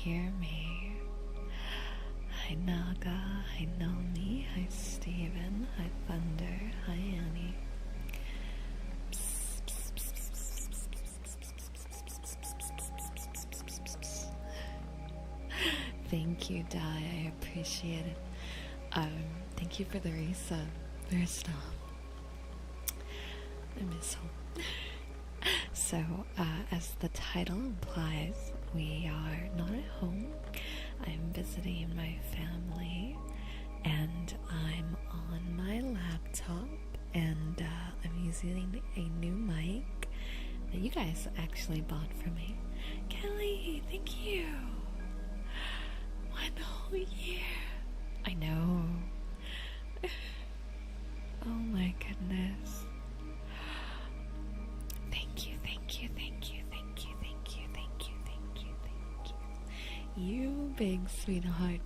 hear me? Hi Naga, hi Nomi, hi Steven, hi Thunder, hi Annie. Thank you, Di, I appreciate it. Thank you for the resub, first off. I miss home. So, as the title implies, we are not at home. I'm visiting my family, and I'm on my laptop, and I'm using a new mic that you guys actually bought for me. Kelly, thank you! 1 whole year! I know. Oh my goodness. Thank you, thank you, thank you, thank you, thank you, thank you, thank you, thank you. You big sweetheart.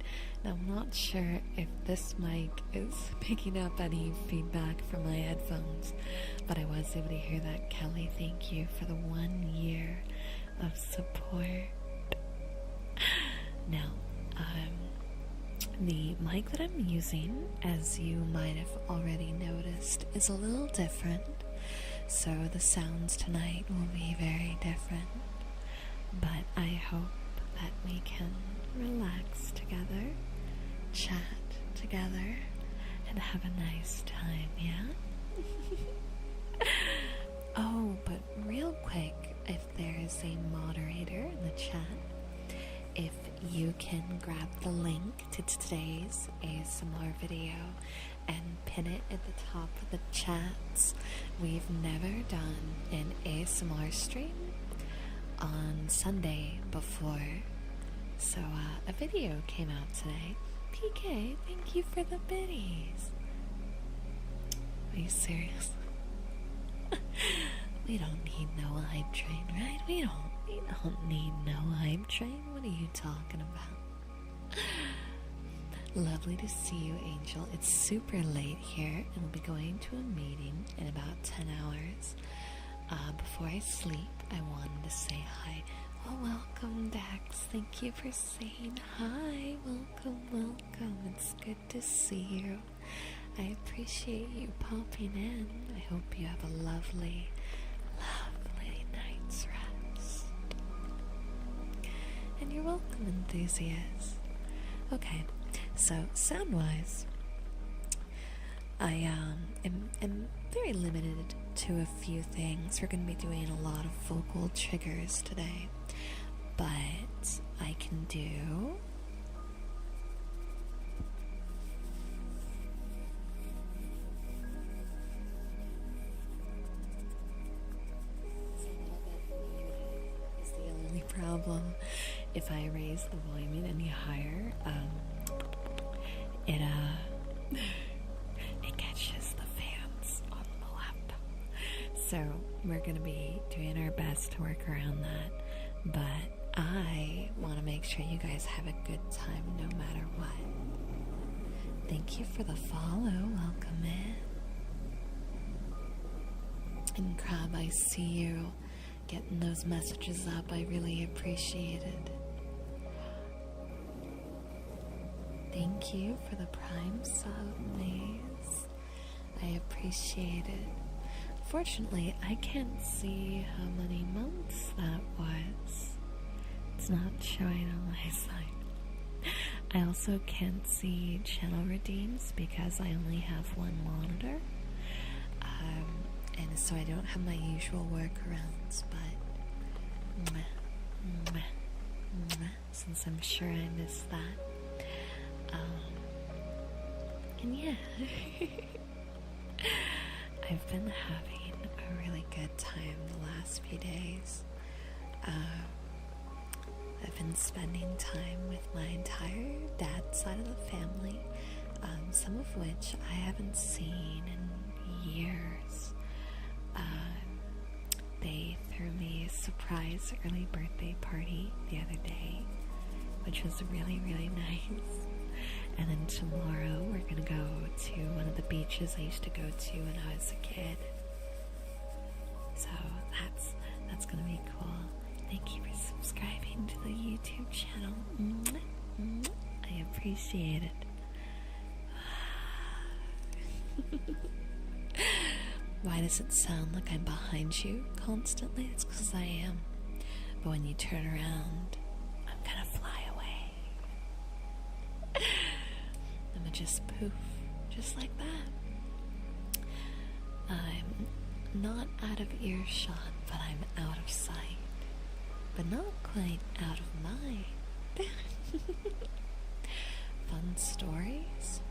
Now, I'm not sure if this mic is picking up any feedback from my headphones, but I was able to hear that. Kelly, thank you for the 1 year of support. Now, the mic that I'm using, as you might have already noticed, is a little different, so the sounds tonight will be very different, but I hope that we can relax together, chat together, and have a nice time, yeah? Oh, but real quick, if there is a moderator in the chat, if you can grab the link to today's ASMR video and pin it at the top of the chats. We've never done an ASMR stream on Sunday before, so a video came out today. PK, thank you for the biddies. Are you serious? We don't need no hype train, right? We don't need no hype train. What are you talking about? Lovely to see you, Angel. It's super late here, and we'll be going to a meeting in about 10 hours. Before I sleep, I wanted to say hi. Well, welcome, Dax. Thank you for saying hi. Welcome, welcome. It's good to see you. I appreciate you popping in. I hope you have a lovely, lovely night's rest. And you're welcome, enthusiasts. Okay, so sound-wise, I am very limited to a few things. We're going to be doing a lot of vocal triggers today, but I can do is the only problem. If I raise the volume any higher, it catches the fans on the laptop. So we're gonna be doing our best to work around that, but I want to make sure you guys have a good time no matter what. Thank you for the follow. Welcome in. And Crab, I see you getting those messages up. I really appreciate it. Thank you for the Prime sub, Maze. I appreciate it. Fortunately, I can't see how many months that was. It's not showing on my side. I also can't see channel redeems because I only have one monitor. And so I don't have my usual workarounds, but since I'm sure I missed that. And yeah, I've been having a really good time the last few days. I've been spending time with my entire dad's side of the family, some of which I haven't seen in years. They threw me a surprise early birthday party the other day, which was really, really nice. And then tomorrow we're gonna go to one of the beaches I used to go to when I was a kid. So that's gonna be cool. Thank you for subscribing, welcome to the YouTube channel. I appreciate it. Why does it sound like I'm behind you constantly? It's because I am. But when you turn around, I'm gonna fly away. I'm gonna just poof, just like that. I'm not out of earshot, but I'm out of sight. But not quite out of mind. Fun stories?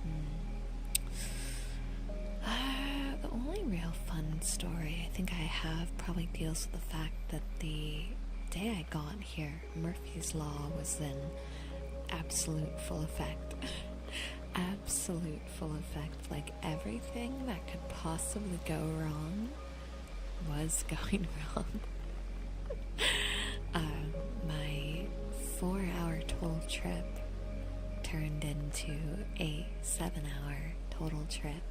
The only real fun story I think I have probably deals with the fact that the day I got here, Murphy's Law was in absolute full effect. Absolute full effect. Like everything that could possibly go wrong was going wrong. My 4-hour toll trip turned into a 7-hour total trip.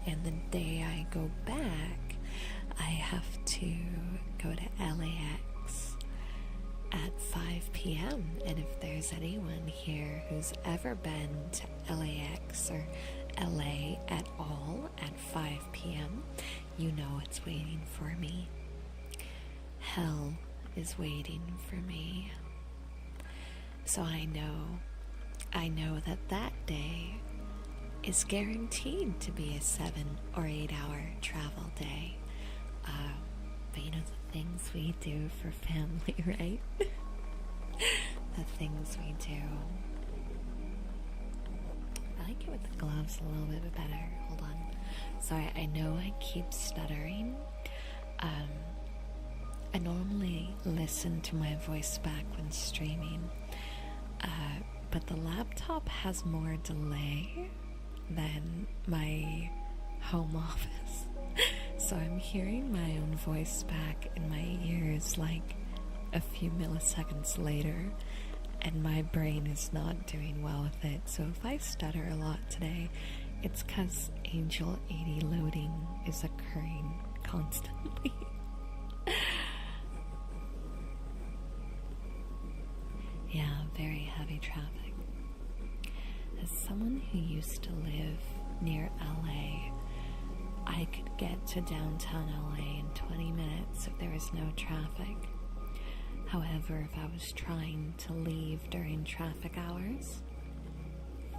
And the day I go back, I have to go to LAX at 5 p.m. And if there's anyone here who's ever been to LAX or LA at all at 5 p.m., you know it's waiting for me. Hell is waiting for me. So I know that day is guaranteed to be a 7 or 8 hour travel day. But you know the things we do for family, right? The things we do. I like it with the gloves a little bit better. Hold on. Sorry, I know I keep stuttering. I normally listen to my voice back when streaming, but the laptop has more delay than my home office. So I'm hearing my own voice back in my ears like a few milliseconds later, and my brain is not doing well with it. So if I stutter a lot today, it's because Angel 80 loading is occurring constantly. Yeah, very heavy traffic. As someone who used to live near LA, I could get to downtown LA in 20 minutes if there was no traffic. However, if I was trying to leave during traffic hours,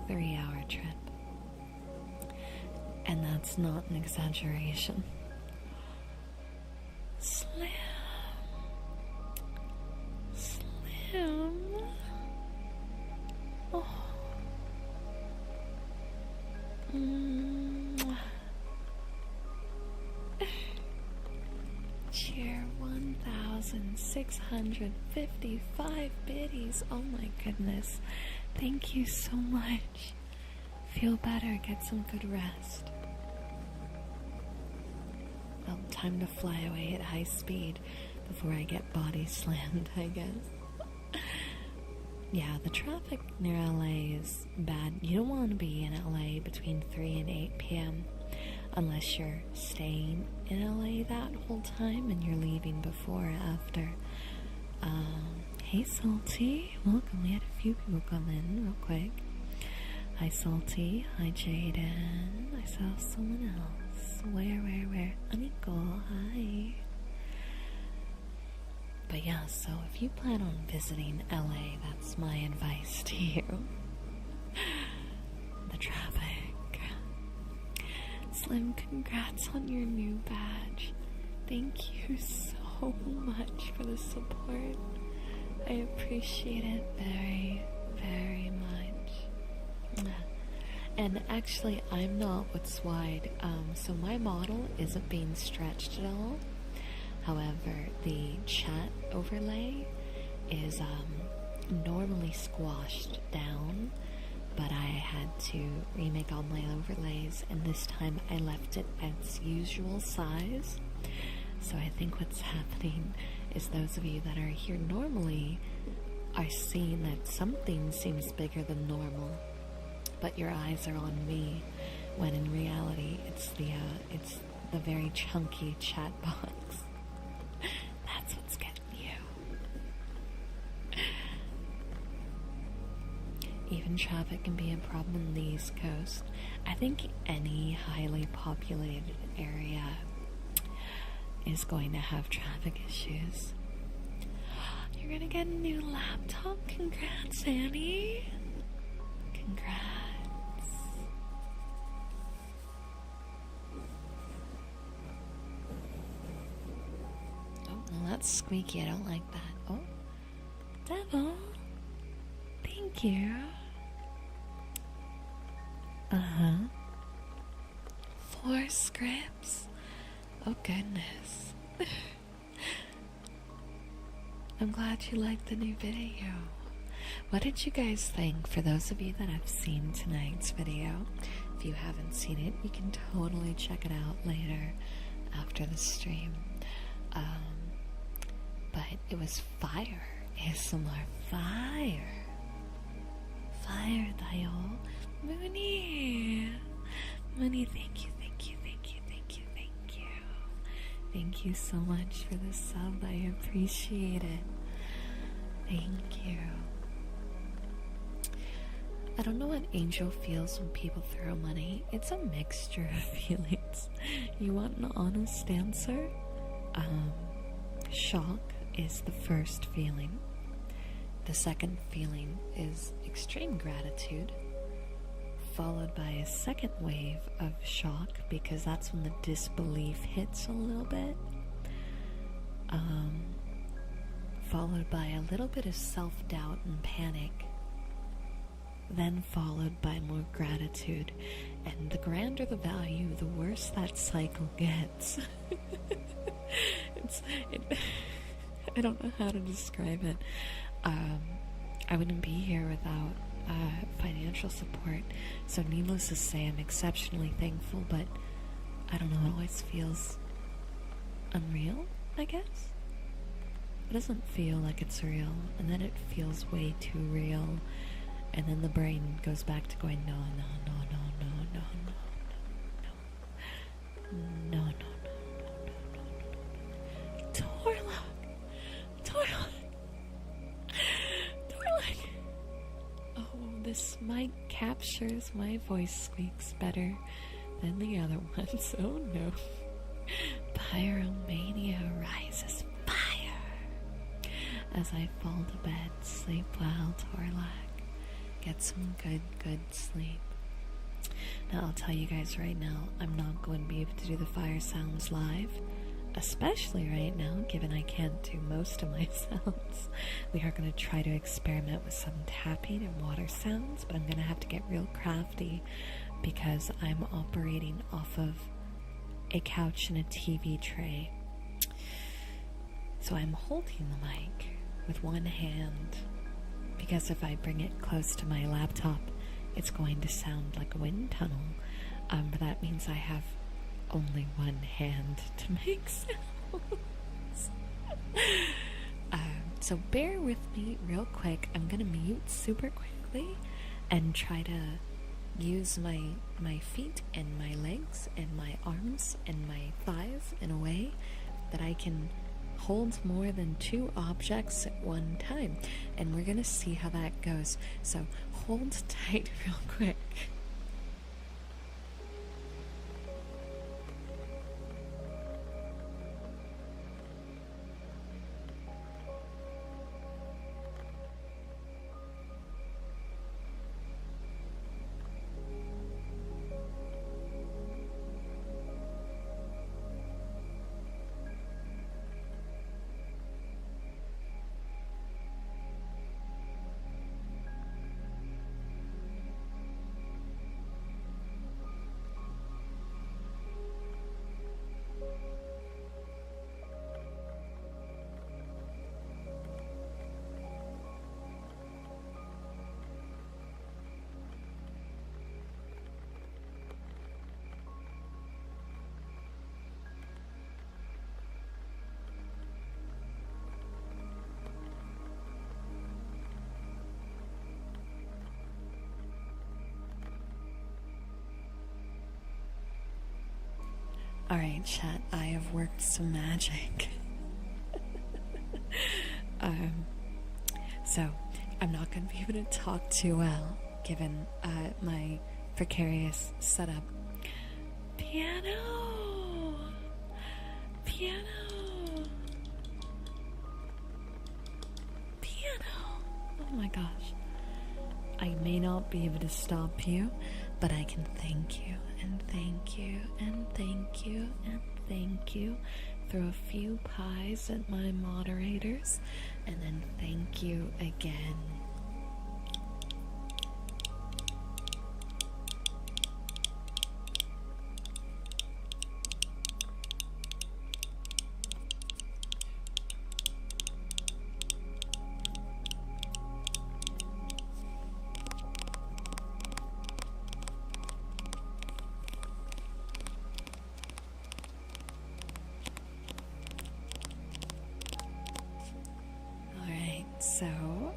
3-hour trip. And that's not an exaggeration. Slim. Oh. Cheer 1,655 biddies. Oh my goodness. Thank you so much. Feel better, get some good rest. Well, time to fly away at high speed before I get body slammed, I guess. Yeah, the traffic near LA is bad. You don't want to be in LA between 3 and 8 p.m. unless you're staying in LA that whole time and you're leaving before or after. Hey Salty, welcome. We had a few people come in real quick. Hi Salty, hi Jaden. I saw someone else. Where? Aniko, hi. But yeah, so if you plan on visiting LA, that's my advice to you. The traffic. Slim, congrats on your new badge. Thank you so much for the support. I appreciate it very, very much. And actually, I'm not what's wide, so my model isn't being stretched at all. However, the chat overlay is normally squashed down, but I had to remake all my overlays, and this time I left it at its usual size. So I think what's happening is those of you that are here normally are seeing that something seems bigger than normal, but your eyes are on me, when in reality it's the very chunky chat box. That's what's getting you. even traffic can be a problem in the East Coast, I think any highly populated area is going to have traffic issues. You're gonna get a new laptop? Congrats, Annie. Congrats. Oh, well, that's squeaky. I don't like that. Oh, Devil. Thank you. Uh-huh. 4 scripts? Oh, goodness. I'm glad you liked the new video. What did you guys think? For those of you that have seen tonight's video, if you haven't seen it, you can totally check it out later after the stream. But it was fire. ASMR fire. Fire, Dial. Mooney. Mooney, thank you, thank you, thank you, thank you, thank you. Thank you so much for the sub. I appreciate it. Thank you. I don't know what Angel feels when people throw money. It's a mixture of feelings. You want an honest answer? Shock is the first feeling. The second feeling is extreme gratitude, followed by a second wave of shock, because that's when the disbelief hits a little bit, followed by a little bit of self-doubt and panic, then followed by more gratitude. And the grander the value, the worse that cycle gets. I don't know how to describe it. I wouldn't be here without financial support, so needless to say, I'm exceptionally thankful, but I don't know, it always feels unreal, I guess. It doesn't feel like it's real, and then it feels way too real, and then the brain goes back to going, no, no, no, no, no, no, no, no, no, no, no, no, no, no, Torlock! Torlock! Torlock! Oh, this mic captures my voice squeaks better than the other ones. Oh no. Pyromania rises fire. As I fall to bed, sleep well, Torlock. Get some good sleep. Now I'll tell you guys right now, I'm not going to be able to do the fire sounds live. Especially right now, given I can't do most of my sounds. We are going to try to experiment with some tapping and water sounds, but I'm going to have to get real crafty because I'm operating off of a couch and a TV tray. So I'm holding the mic with one hand because if I bring it close to my laptop, it's going to sound like a wind tunnel. But that means I have only one hand to make sounds. So bear with me real quick. I'm gonna mute super quickly and try to use my feet and my legs and my arms and my thighs in a way that I can hold more than 2 objects at one time, and we're gonna see how that goes. So hold tight real quick. Alright, chat, I have worked some magic. So, I'm not going to be able to talk too well, given my precarious setup. Piano! Piano! Piano! Oh my gosh. I may not be able to stop you, but I can thank you, and thank you, and thank you, and thank you. Throw a few pies at my moderators, and then thank you again. So,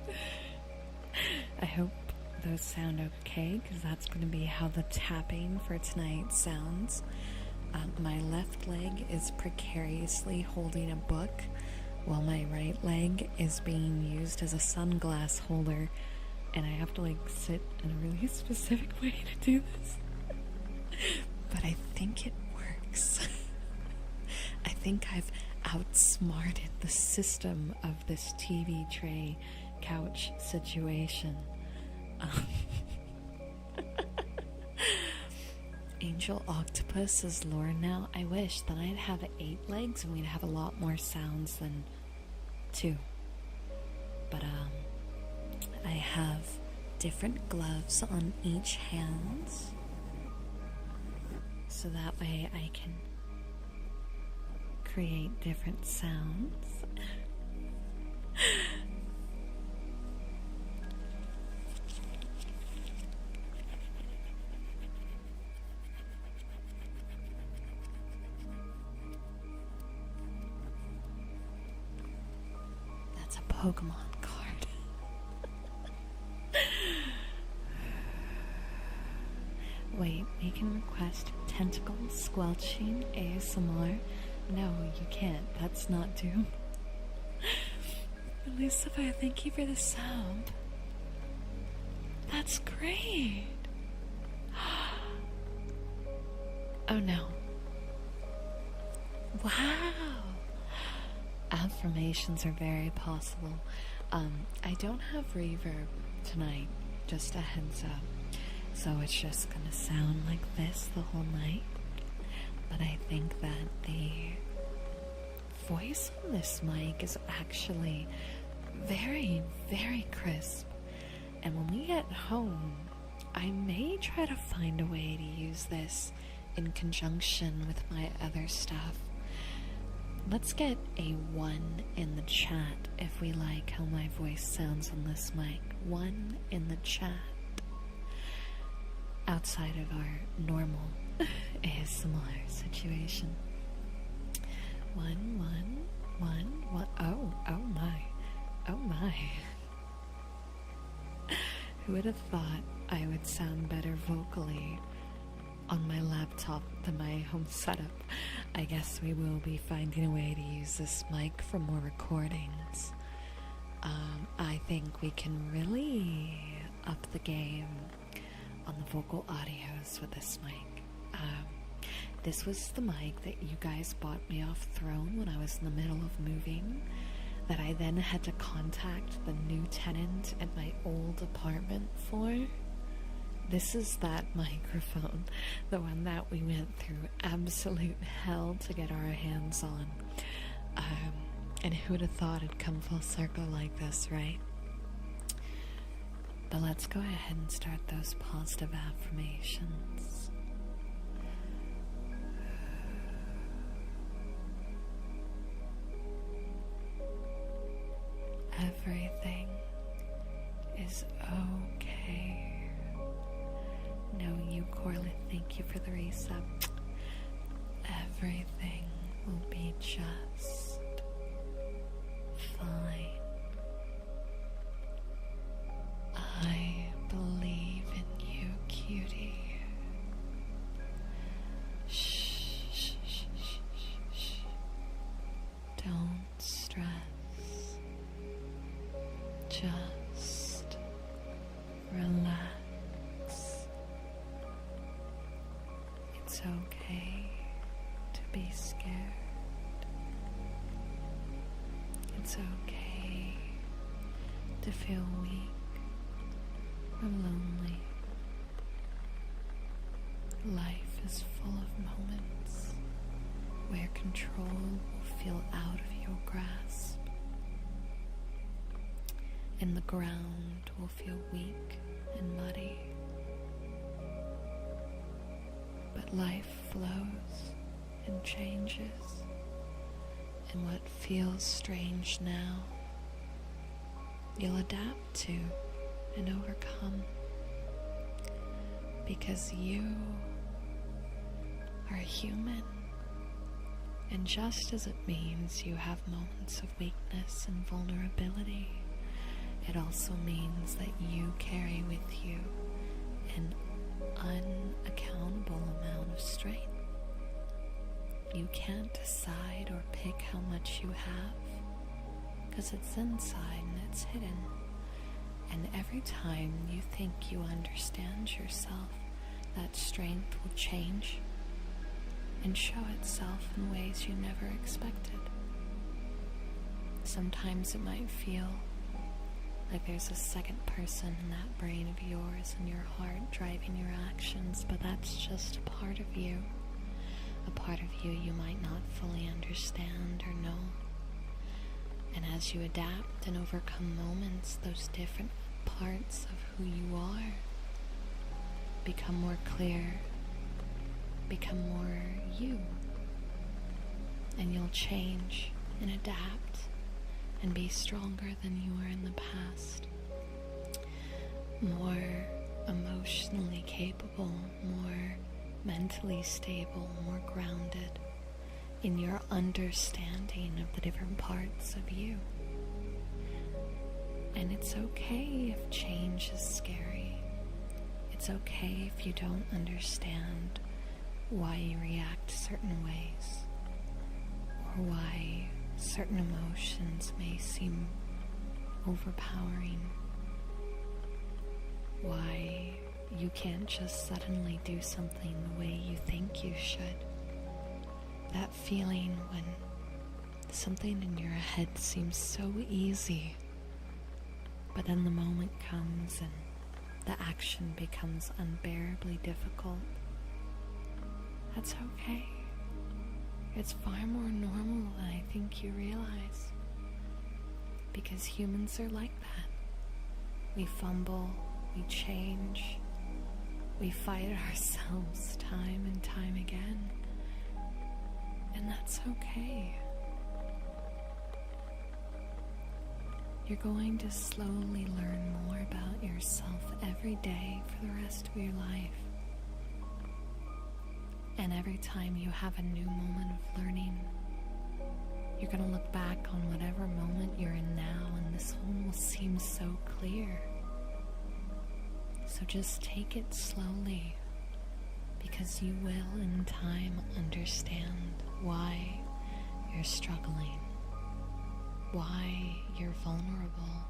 I hope those sound okay, because that's going to be how the tapping for tonight sounds. My left leg is precariously holding a book, while my right leg is being used as a sunglass holder, and I have to like sit in a really specific way to do this. But I think it works. I think I've outsmarted the system of this TV tray couch situation. Angel Octopus is lore now. I wish that I'd have 8 legs and we'd have a lot more sounds than 2. But I have different gloves on each hand, so that way I can create different sounds. That's a Pokemon card. Wait, we can request Tentacles Squelching ASMR. No, you can't. That's not Doom. Lucifer, thank you for the sound. That's great. Oh no. Wow. Affirmations are very possible. I don't have reverb tonight, just a heads up. So it's just gonna sound like this the whole night. But I think that the voice on this mic is actually very, very crisp. And when we get home, I may try to find a way to use this in conjunction with my other stuff. Let's get a 1 in the chat if we like how my voice sounds on this mic. 1 in the chat. Outside of our normal ASMR situation. 1, 1, 1, 1. Oh my. Oh my. Who would have thought I would sound better vocally on my laptop than my home setup? I guess we will be finding a way to use this mic for more recordings. I think we can really up the game on the vocal audios with this mic. This was the mic that you guys bought me off Throne when I was in the middle of moving, that I then had to contact the new tenant at my old apartment for. This is that microphone, the one that we went through absolute hell to get our hands on. And who would have thought it'd come full circle like this, right? But let's go ahead and start those positive affirmations. Everything is okay. No, you, Corlett, thank you for the resub. Everything will be just fine. I believe in you, cutie. Shh, shh, shh, shh, shh. Don't stress. Just relax. It's okay to feel weak or lonely. Life is full of moments where control will feel out of your grasp, and the ground will feel weak and muddy. But life flows and changes, and what feels strange now, you'll adapt to and overcome, because you are human. And just as it means you have moments of weakness and vulnerability, it also means that you carry with you an unaccountable amount of strength. You can't decide or pick how much you have, because it's inside and it's hidden. And every time you think you understand yourself, that strength will change and show itself in ways you never expected. Sometimes it might feel like there's a second person in that brain of yours and your heart driving your actions, but that's just a part of you. A part of you you might not fully understand or know. And as you adapt and overcome moments, those different parts of who you are become more clear, become more you. And you'll change and adapt and be stronger than you were in the past. More emotionally capable, more mentally stable, more grounded in your understanding of the different parts of you. And it's okay if change is scary. It's okay if you don't understand why you react certain ways, or why certain emotions may seem overpowering, why you can't just suddenly do something the way you think you should. That feeling when something in your head seems so easy, but then the moment comes and the action becomes unbearably difficult. That's okay. It's far more normal than I think you realize, because humans are like that. We fumble, we change, we fight ourselves time and time again, and that's okay. You're going to slowly learn more about yourself every day for the rest of your life. And every time you have a new moment of learning, you're going to look back on whatever moment you're in now, and this one will seem so clear. So just take it slowly, because you will in time understand why you're struggling, why you're vulnerable,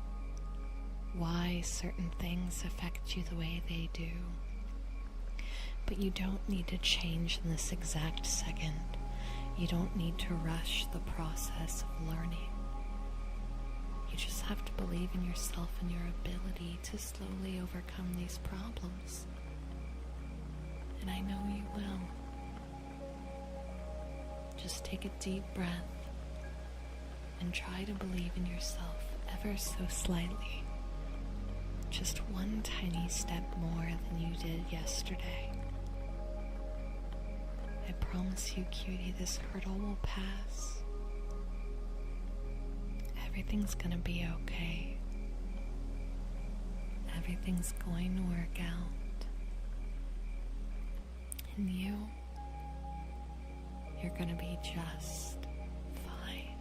why certain things affect you the way they do. But you don't need to change in this exact second. You don't need to rush the process of learning. You just have to believe in yourself and your ability to slowly overcome these problems. And I know you will. Just take a deep breath and try to believe in yourself ever so slightly. Just one tiny step more than you did yesterday. I promise you, cutie, this hurdle will pass. Everything's gonna be okay. Everything's going to work out. And you're gonna be just fine.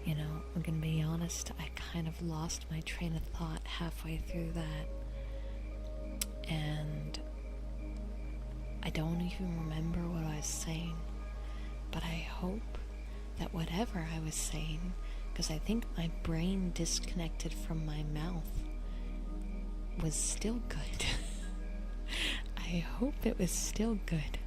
You know, I'm gonna be honest, I kind of lost my train of thought halfway through that. And I don't even remember what I was saying. But I hope that whatever I was saying, because I think my brain disconnected from my mouth, was still good. I hope it was still good.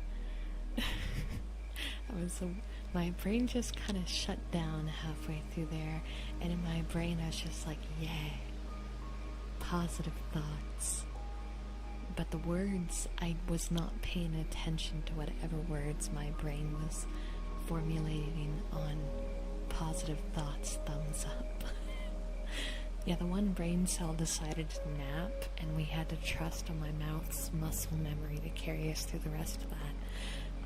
my brain just kind of shut down halfway through there, and in my brain I was just like, yay, positive thoughts. But the words, I was not paying attention to whatever words my brain was formulating on positive thoughts, thumbs up. Yeah, the one brain cell decided to nap, and we had to trust on my mouth's muscle memory to carry us through the rest of that.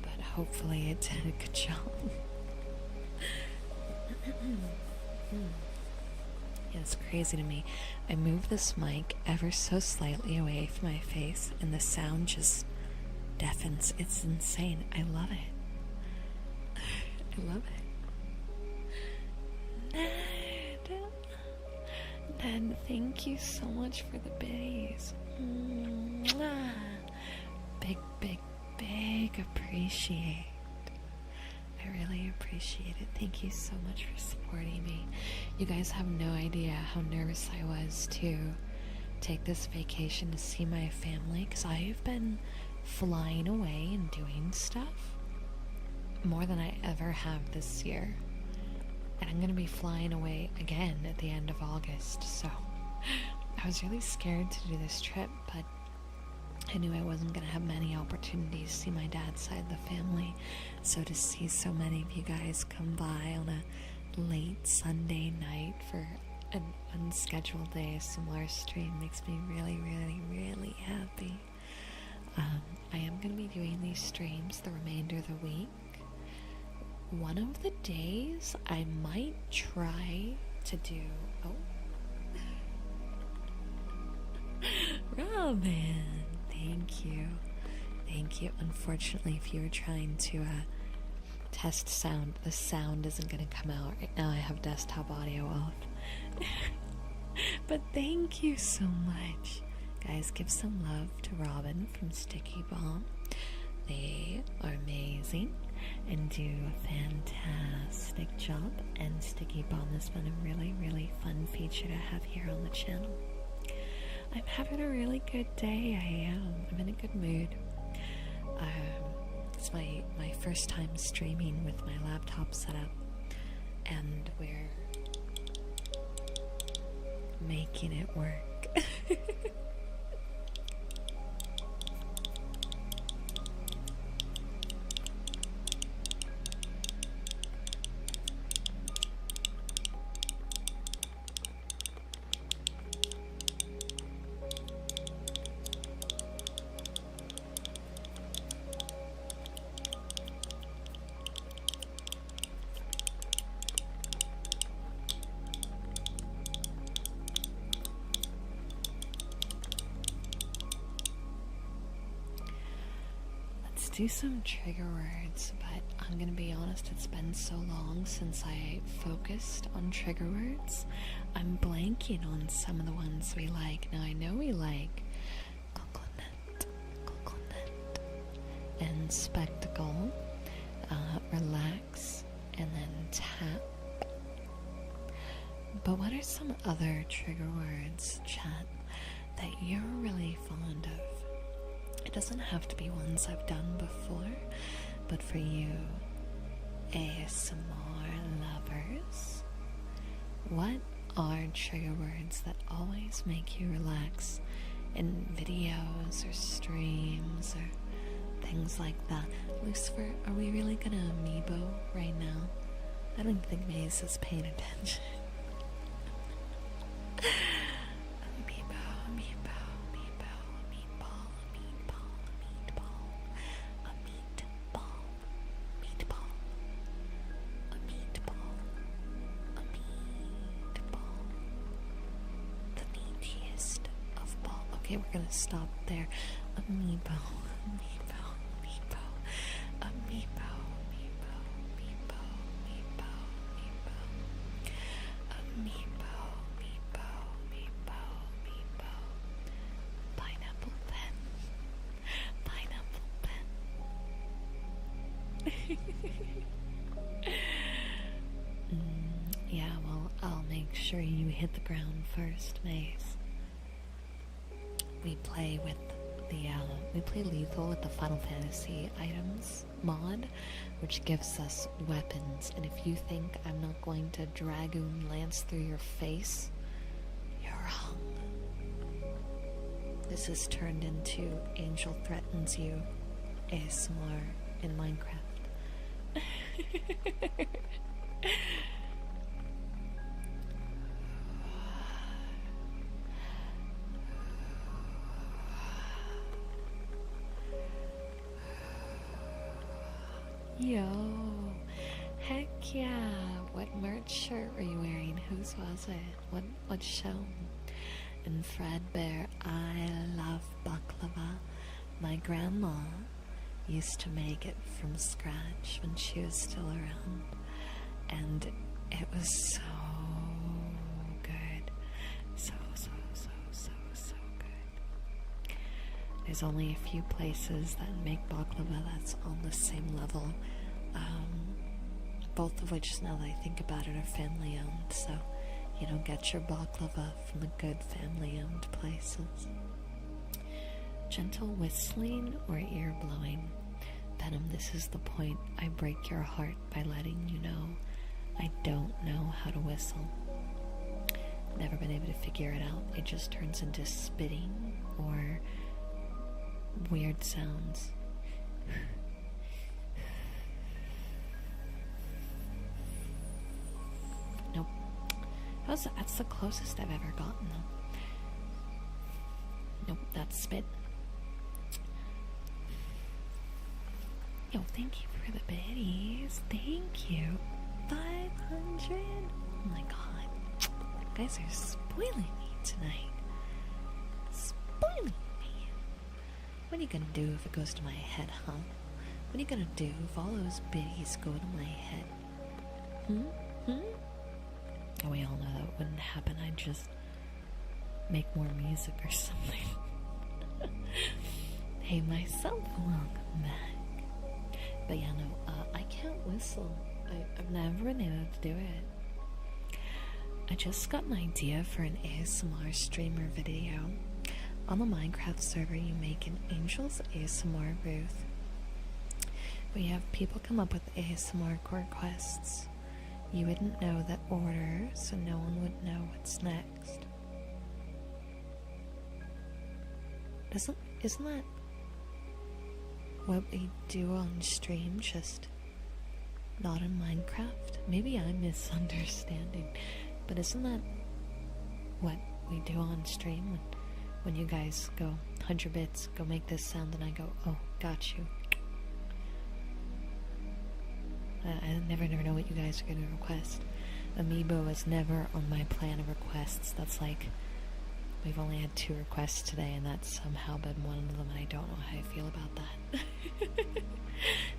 But hopefully it did a good job. Yeah, it's crazy to me. I move this mic ever so slightly away from my face, and the sound just deafens. It's insane. I love it. I love it. Ned, thank you so much for the biddies. Mwah. Big, big, big appreciate. I really appreciate it. Thank you so much for supporting me. You guys have no idea how nervous I was to take this vacation to see my family, because I've been flying away and doing stuff more than I ever have this year. And I'm going to be flying away again at the end of August, so I was really scared to do this trip, but I knew I wasn't going to have many opportunities to see my dad's side of the family, so to see so many of you guys come by on a late Sunday night for an unscheduled day, a similar stream, makes me really, really, really happy. I am going to be doing these streams the remainder of the week. One of the days I might try to do... Oh. Robin, thank you. Thank you. Unfortunately, if you were trying to test sound, the sound isn't going to come out. Right now I have desktop audio off. But thank you so much. Guys, give some love to Robin from Sticky Bomb. They are amazing and do a fantastic job, and Sticky Bomb has been a really, really fun feature to have here on the channel. I'm having a really good day. I am. I'm in a good mood. It's my first time streaming with my laptop set up, and we're making it work. Do some trigger words, but I'm gonna be honest, it's been so long since I focused on trigger words. I'm blanking on some of the ones we like. Now I know we like coconut, and spectacle, relax, and then tap. But what are some other trigger words, chat, that you're really fond of? It doesn't have to be ones I've done before, but for you, ASMR lovers, what are trigger words that always make you relax in videos or streams or things like that? Lucifer, are we really gonna amiibo right now? I don't think Maze is paying attention. Okay, we're gonna stop there. Amiibo, amiibo, amiibo, amiibo, amiibo, amiibo, amiibo, amiibo, amiibo, amiibo, amiibo, pineapple pen, pineapple pen. Yeah, well, I'll make sure you hit the ground first, Maze. We play with the we play lethal with the Final Fantasy items mod, which gives us weapons. And if you think I'm not going to dragoon lance through your face, you're wrong. This is turned into Angel Threatens You ASMR in Minecraft. Yo, heck yeah. What merch shirt were you wearing? Whose was it? What show? And Fredbear, I love baklava. My grandma used to make it from scratch when she was still around, and it was so good. So good. There's only a few places that make baklava that's on the same level, both of which, now that I think about it, are family owned, so get your baklava from the good family owned places. Gentle whistling or ear blowing? Venom, this is the point. I break your heart by letting you know I don't know how to whistle. Never been able to figure it out. It just turns into spitting or weird sounds. Nope. That's the closest I've ever gotten, though. Nope, that's spit. Yo, thank you for the biddies. Thank you. 500. Oh my god. You guys are spoiling me tonight. Spoiling me. What are you gonna do if it goes to my head, huh? What are you gonna do if all those biddies go to my head? Oh, we all know that wouldn't happen. I'd just make more music or something. Hey, myself, welcome back. But yeah, no, I can't whistle. I've never been able to do it. I just got an idea for an ASMR streamer video. On the Minecraft server, you make an Angel's ASMR booth. We have people come up with ASMR requests. You wouldn't know the order, so no one would know what's next. Isn't that what we do on stream, just not in Minecraft? Maybe I'm misunderstanding, but isn't that what we do on stream when you guys go 100 bits, go make this sound, and I go, oh, got you. I never know what you guys are going to request. Amiibo is never on my plan of requests. That's like, we've only had 2 requests today, and that's somehow been one of them, and I don't know how I feel about that.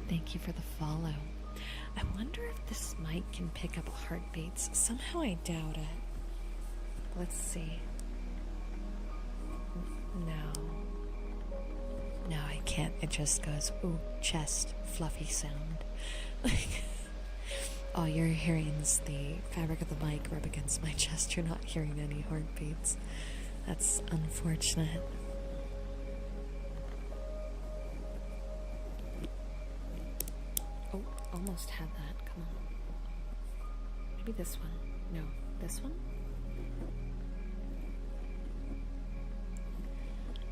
Thank you for the follow. I wonder if this mic can pick up heartbeats. Somehow I doubt it. Let's see. No, I can't. It just goes, ooh, chest, fluffy sound. All you're hearing is the fabric of the mic rub against my chest. You're not hearing any heartbeats. That's unfortunate. Oh, almost had that. Come on. Maybe this one. No, this one?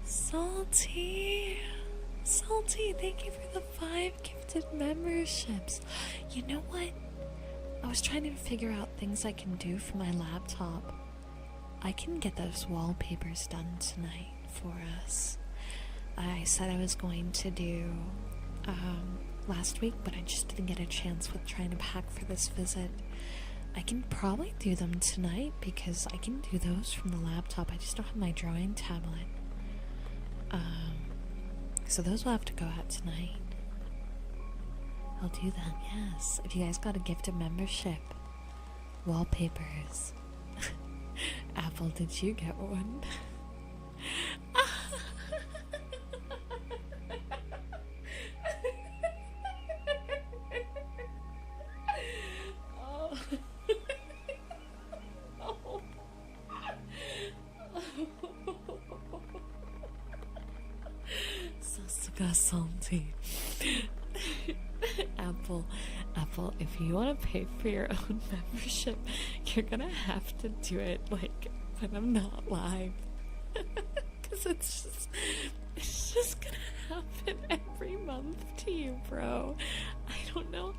Salty, thank you for the 5 gifted memberships. You know what? I was trying to figure out things I can do for my laptop. I can get those wallpapers done tonight for us. I said I was going to do last week, but I just didn't get a chance with trying to pack for this visit. I can probably do them tonight because I can do those from the laptop. I just don't have my drawing tablet. So those will have to go out tonight. I'll do that, yes. If you guys got a gifted membership, wallpapers. Apple, did you get one? Salty. Apple, if you want to pay for your own membership, you're gonna have to do it like when I'm not live. Because it's just gonna happen every month to you, bro. I don't know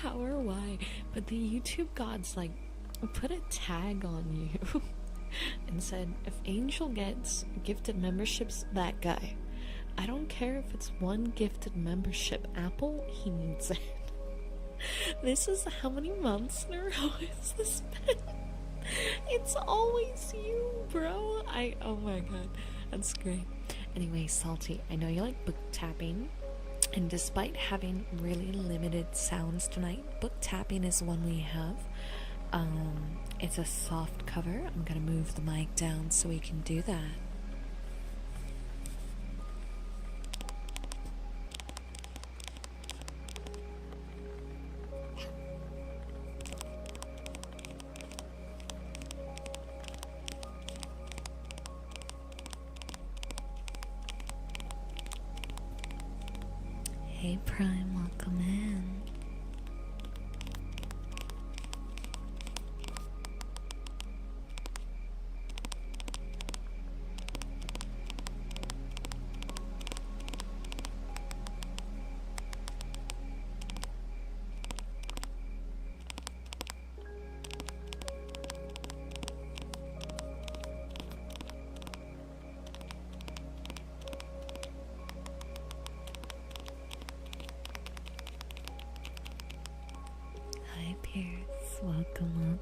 how or why, but the YouTube gods like put a tag on you and said, if Angel gets gifted memberships, that guy. I don't care if it's one gifted membership. Apple, he needs it. This is how many months in a row has this been? It's always you, bro. Oh my god, that's great. Anyway, Salty, I know you like book tapping, and despite having really limited sounds tonight, book tapping is one we have. It's a soft cover. I'm gonna move the mic down so we can do that. Hey Prime, welcome in. Hi Pierce, welcome.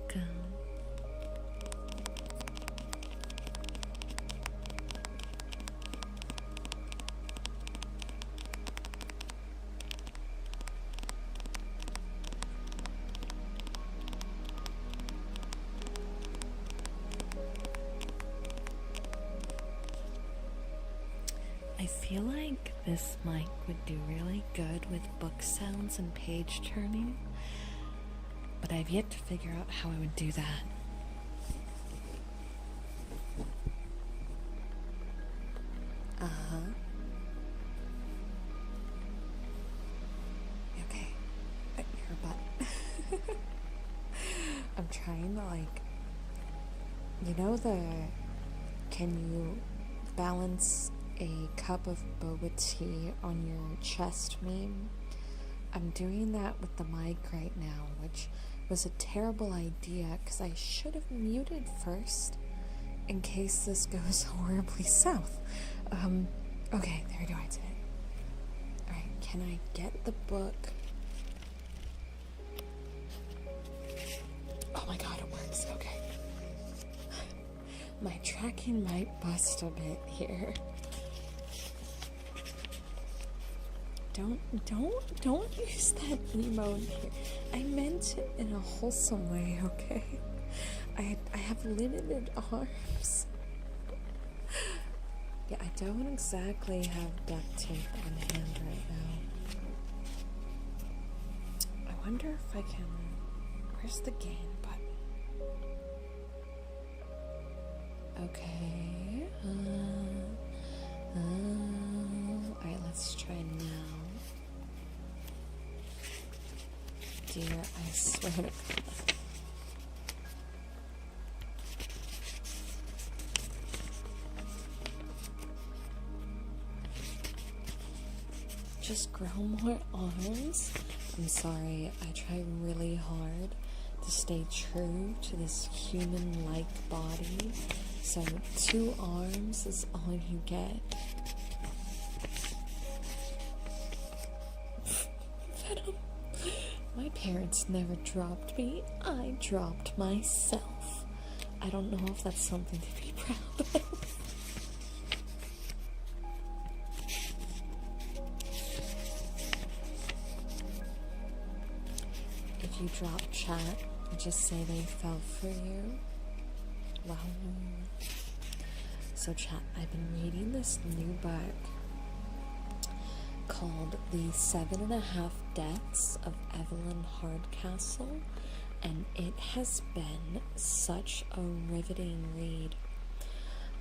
I feel like this mic would do really good with book sounds and page turning, but I've yet to figure out how I would do that. Okay, your butt. I'm trying to can you balance a cup of boba tea on your chest meme? I'm doing that with the mic right now, which was a terrible idea because I should have muted first in case this goes horribly south. Okay, there we go, I did it. Alright, can I get the book? Oh my god, it works, okay. My tracking might bust a bit here. Don't use that emote here. I meant it in a wholesome way, okay? I have limited arms. Yeah, I don't exactly have duct tape on hand right now. I wonder if I can... Where's the gain button? Okay. Alright, let's try now. Dear, I swear to God. Just grow more arms? I'm sorry, I try really hard to stay true to this human-like body, so 2 arms is all you get. Venom. My parents never dropped me, I dropped myself. I don't know if that's something to be proud of. If you drop chat, just say they fell for you. Wow. So chat, I've been reading this new book called The 7.5 Deaths of Evelyn Hardcastle, and it has been such a riveting read.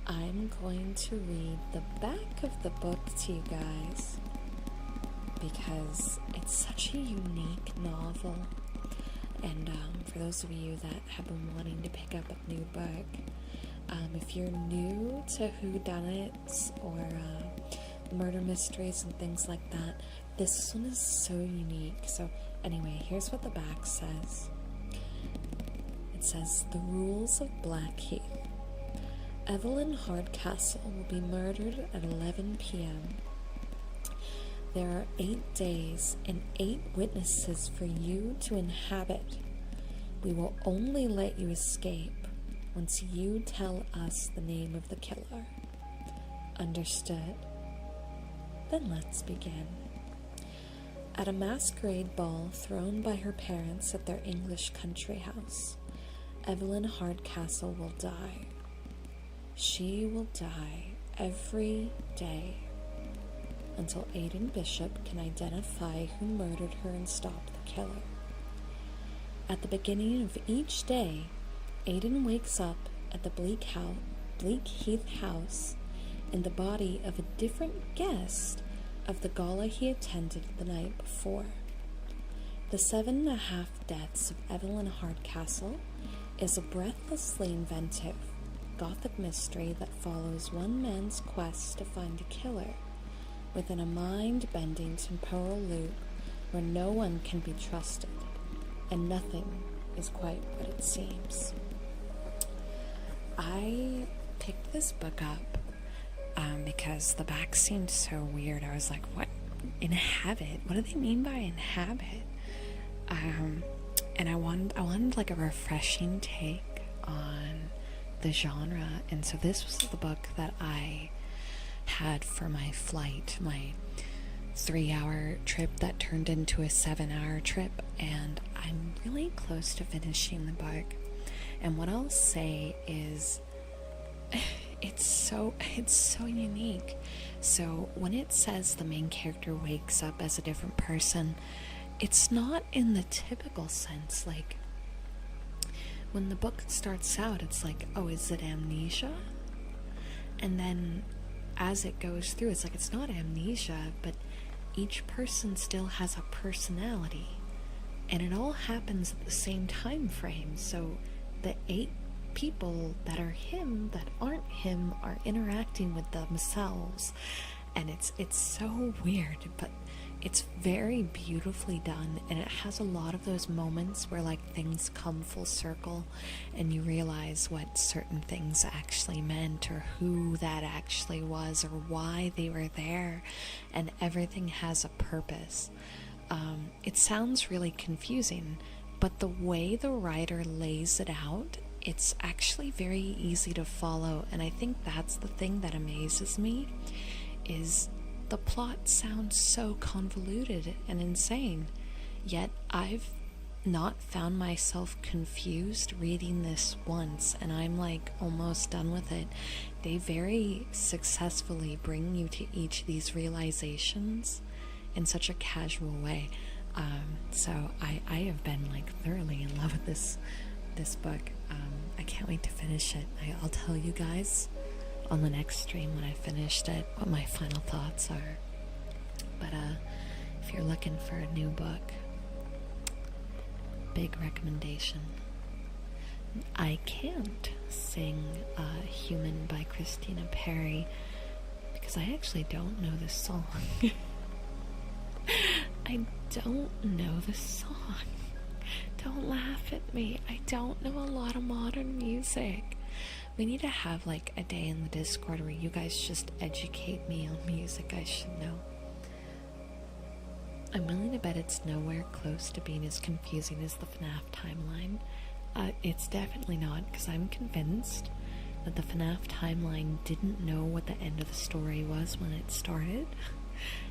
I'm going to read the back of the book to you guys. because it's such a unique novel. And for those of you that have been wanting to pick up a new book, if you're new to whodunits or murder mysteries and things like that, this one is so unique. So anyway, here's what the back says. It says, "The rules of Blackheath. Evelyn Hardcastle will be murdered at 11 p.m. There are 8 days and 8 witnesses for you to inhabit. We will only let you escape once you tell us the name of the killer. Understood? Then let's begin." At a masquerade ball thrown by her parents at their English country house, Evelyn Hardcastle will die. She will die every day until Aidan Bishop can identify who murdered her and stop the killer. At the beginning of each day, Aidan wakes up at the Bleakheath house in the body of a different guest of the gala he attended the night before. The 7.5 deaths of Evelyn Hardcastle is a breathlessly inventive Gothic mystery that follows one man's quest to find a killer within a mind-bending temporal loop where no one can be trusted and nothing is quite what it seems. I picked this book up because the back seemed so weird. I was like, what? Inhabit? What do they mean by inhabit? And I wanted like a refreshing take on the genre, and so this was the book that I had for my flight, my 3-hour trip that turned into a 7-hour trip, and I'm really close to finishing the book. And what I'll say is it's so unique. So when it says the main character wakes up as a different person, it's not in the typical sense. Like when the book starts out, it's like, oh, is it amnesia? And then as it goes through, it's like, it's not amnesia, but each person still has a personality, and it all happens at the same time frame. So the 8 people that are him, that aren't him, are interacting with themselves, and it's so weird, but it's very beautifully done, and it has a lot of those moments where like things come full circle and you realize what certain things actually meant, or who that actually was, or why they were there, and everything has a purpose. It sounds really confusing, but the way the writer lays it out, it's actually very easy to follow. And I think that's the thing that amazes me, is the plot sounds so convoluted and insane, yet I've not found myself confused reading this once, and I'm like almost done with it. They very successfully bring you to each of these realizations in such a casual way. So I have been like thoroughly in love with this book. I can't wait to finish it. I'll tell you guys on the next stream when I finished it what my final thoughts are. But if you're looking for a new book, big recommendation. I can't sing Human by Christina Perri because I actually don't know this song. I don't know the song. Don't laugh at me. I don't know a lot of modern music. We need to have like a day in the Discord where you guys just educate me on music I should know. I'm willing to bet it's nowhere close to being as confusing as the FNAF timeline. It's definitely not, because I'm convinced that the FNAF timeline didn't know what the end of the story was when it started,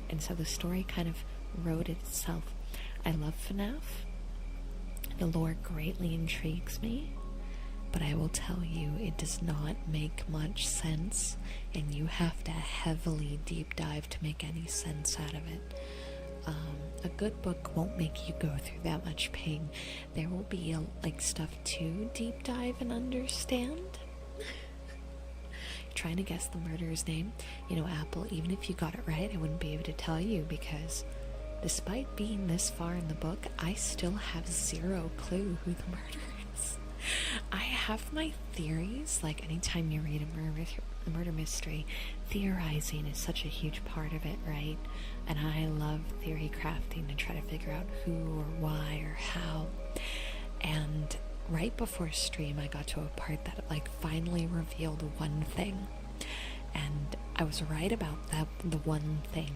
and so the story kind of wrote itself. I love FNAF. The lore greatly intrigues me, but I will tell you, it does not make much sense, and you have to heavily deep dive to make any sense out of it. A good book won't make you go through that much pain. There will be like stuff to deep dive and understand. Trying to guess the murderer's name, Apple, even if you got it right, I wouldn't be able to tell you, because despite being this far in the book, I still have zero clue who the murderer is. I have my theories, like anytime you read a murder mystery, theorizing is such a huge part of it, right? And I love theory crafting and try to figure out who or why or how. And right before stream, I got to a part that like finally revealed one thing. And I was right about that, the one thing.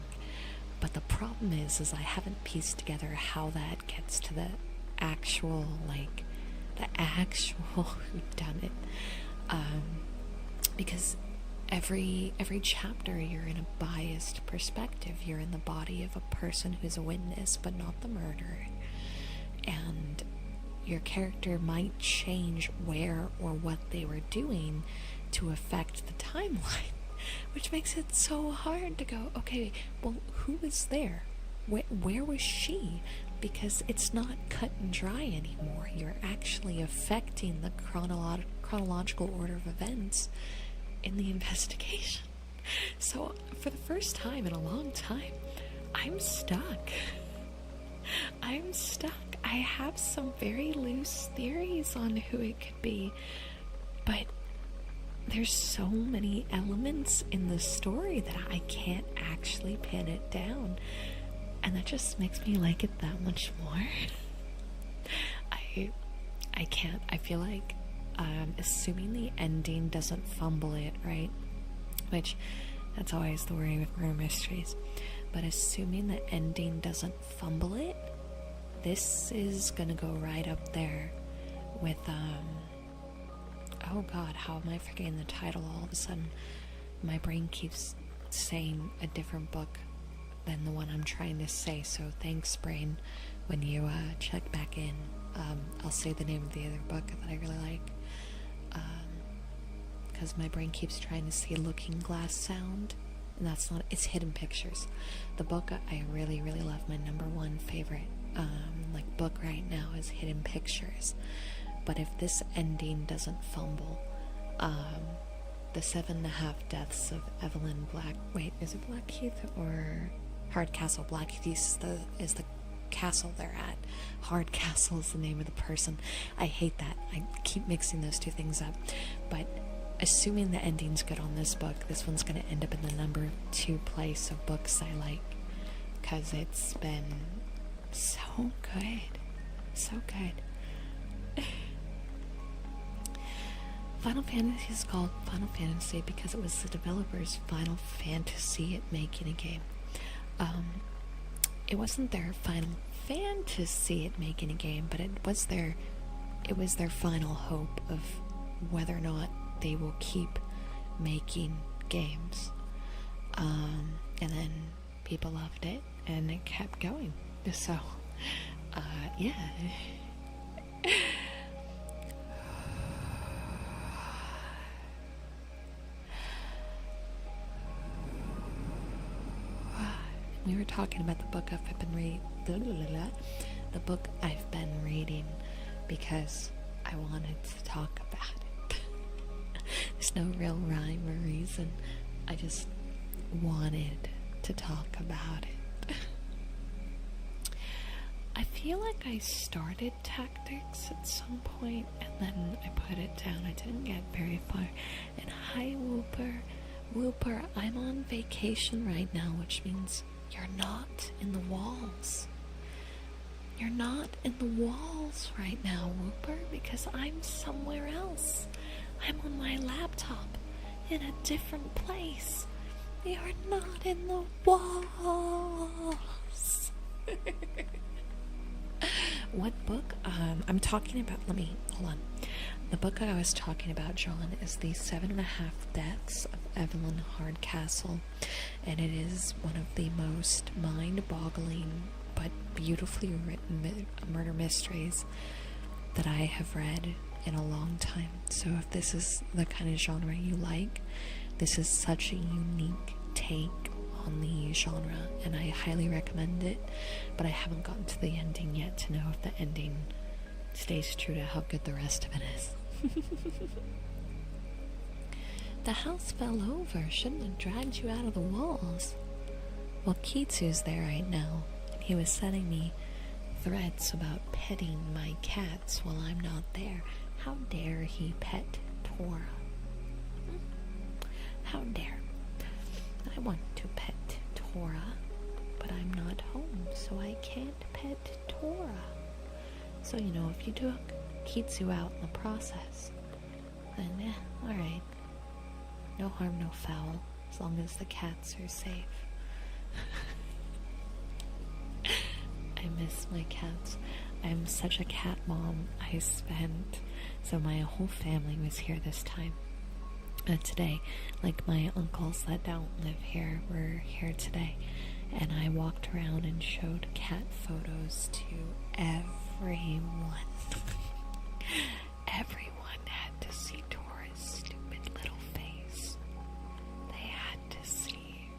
But the problem is I haven't pieced together how that gets to the actual whodunit. Because every chapter you're in a biased perspective. You're in the body of a person who's a witness, but not the murderer. And your character might change where or what they were doing to affect the timeline, which makes it so hard to go, okay, well, who was there? Where was she? Because it's not cut and dry anymore. You're actually affecting the chronological order of events in the investigation. So, for the first time in a long time, I'm stuck. I have some very loose theories on who it could be, but there's so many elements in the story that I can't actually pin it down, and that just makes me like it that much more. I can't. I feel like assuming the ending doesn't fumble it, right? Which, that's always the worry with murder mysteries. But assuming the ending doesn't fumble it, this is gonna go right up there with, oh god, how am I forgetting the title all of a sudden? My brain keeps saying a different book than the one I'm trying to say, so thanks, brain. When you check back in, I'll say the name of the other book that I really like. Because my brain keeps trying to say Looking Glass Sound, and that's not, it's Hidden Pictures. The book I really, really love, my number one favorite book right now is Hidden Pictures. But if this ending doesn't fumble, the 7.5 Deaths of Evelyn Black, wait, is it Blackheath or Hardcastle? Blackheath is the castle they're at. Hardcastle is the name of the person. I hate that. I keep mixing those two things up. But assuming the ending's good on this book, this one's going to end up in the number 2 place of books I like, because it's been so good. So good. Final Fantasy is called Final Fantasy because it was the developers' Final Fantasy at making a game. It wasn't their Final Fantasy at making a game, but it was their final hope of whether or not they will keep making games. And then people loved it, and it kept going. So, yeah. We were talking about the book I've been reading. The book I've been reading because I wanted to talk about it. There's no real rhyme or reason. I just wanted to talk about it. I feel like I started Tactics at some point and then I put it down. I didn't get very far. And hi, Whooper. Whooper, I'm on vacation right now, which means you're not in the walls. You're not in the walls right now, Whooper, because I'm somewhere else. I'm on my laptop in a different place. You're not in the walls. What book? I'm talking about, hold on. The book I was talking about, John, is the 7.5 Deaths of Evelyn Hardcastle, and it is one of the most mind-boggling but beautifully written murder mysteries that I have read in a long time. So if this is the kind of genre you like, this is such a unique take on the genre, and I highly recommend it, but I haven't gotten to the ending yet to know if the ending stays true to how good the rest of it is. The house fell over. Shouldn't have dragged you out of the walls. Well, Kitsu's there right now, and he was sending me threats about petting my cats while I'm not there. How dare he pet Tora? How dare? I want to pet Tora, but I'm not home, so I can't pet Tora. So, you know, if you took Kitsu out in the process, then alright. No harm, no foul, as long as the cats are safe. I miss my cats. I'm such a cat mom. So my whole family was here this time. Today, like my uncles that don't live here were here today, and I walked around and showed cat photos to everyone. Everyone had to see Tora's stupid little face. They had to see.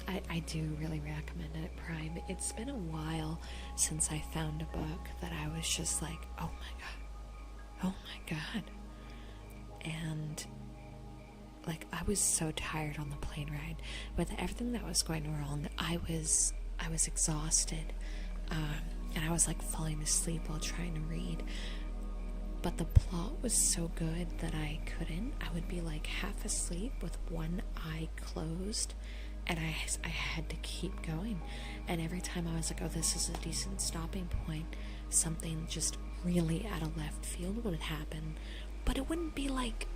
I do really recommend it at Prime. It's been a while since I found a book that I was just like, oh my god. And like, I was so tired on the plane ride with everything that was going wrong. I was exhausted, and I was like falling asleep while trying to read, but the plot was so good that I would be like half asleep with one eye closed, and I had to keep going. And every time I was like, oh, this is a decent stopping point, something just really out of left field would happen. But it wouldn't be like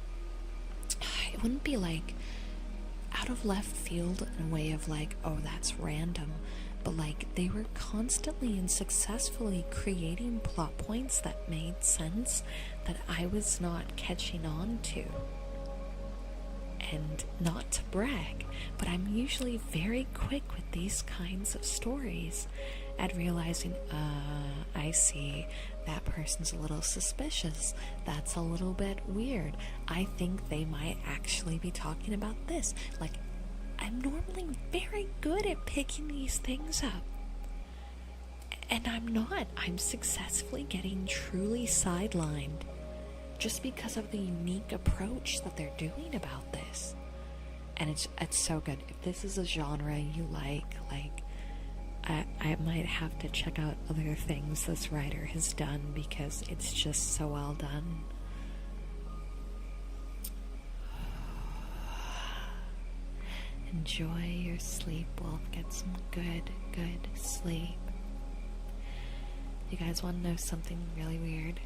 out of left field in a way of like, oh, that's random, but like they were constantly and successfully creating plot points that made sense that I was not catching on to. And not to brag, but I'm usually very quick with these kinds of stories at realizing, I see, that person's a little suspicious. That's a little bit weird. I think they might actually be talking about this. Like, I'm normally very good at picking these things up. And I'm not. I'm successfully getting truly sidelined just because of the unique approach that they're doing about this. And it's so good. If this is a genre you like, I might have to check out other things this writer has done because it's just so well done. Enjoy your sleep, Wolf. Get some good sleep. You guys want to know something really weird?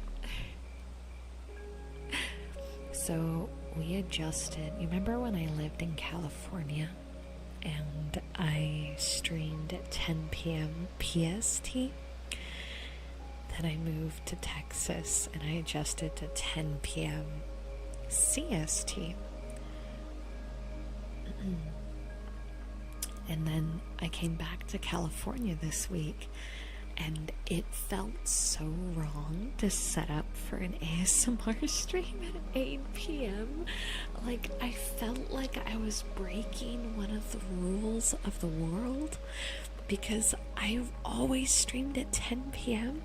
So we adjusted. You remember when I lived in California and I streamed at 10 p.m. PST? Then I moved to Texas and I adjusted to 10 p.m. CST. And then I came back to California this week, and it felt so wrong to set up for an ASMR stream at 8 p.m. Like, I felt like I was breaking one of the rules of the world, because I've always streamed at 10 p.m.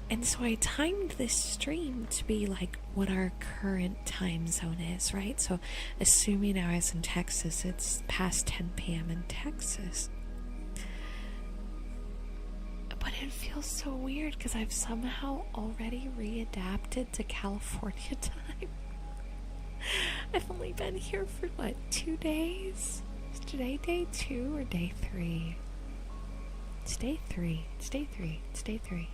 And so I timed this stream to be like what our current time zone is, right? So assuming I was in Texas, it's past 10 p.m. in Texas. But it feels so weird because I've somehow already readapted to California time. I've only been here for, 2 days? Is today day 2 or day 3? It's day 3. It's day 3. It's day 3.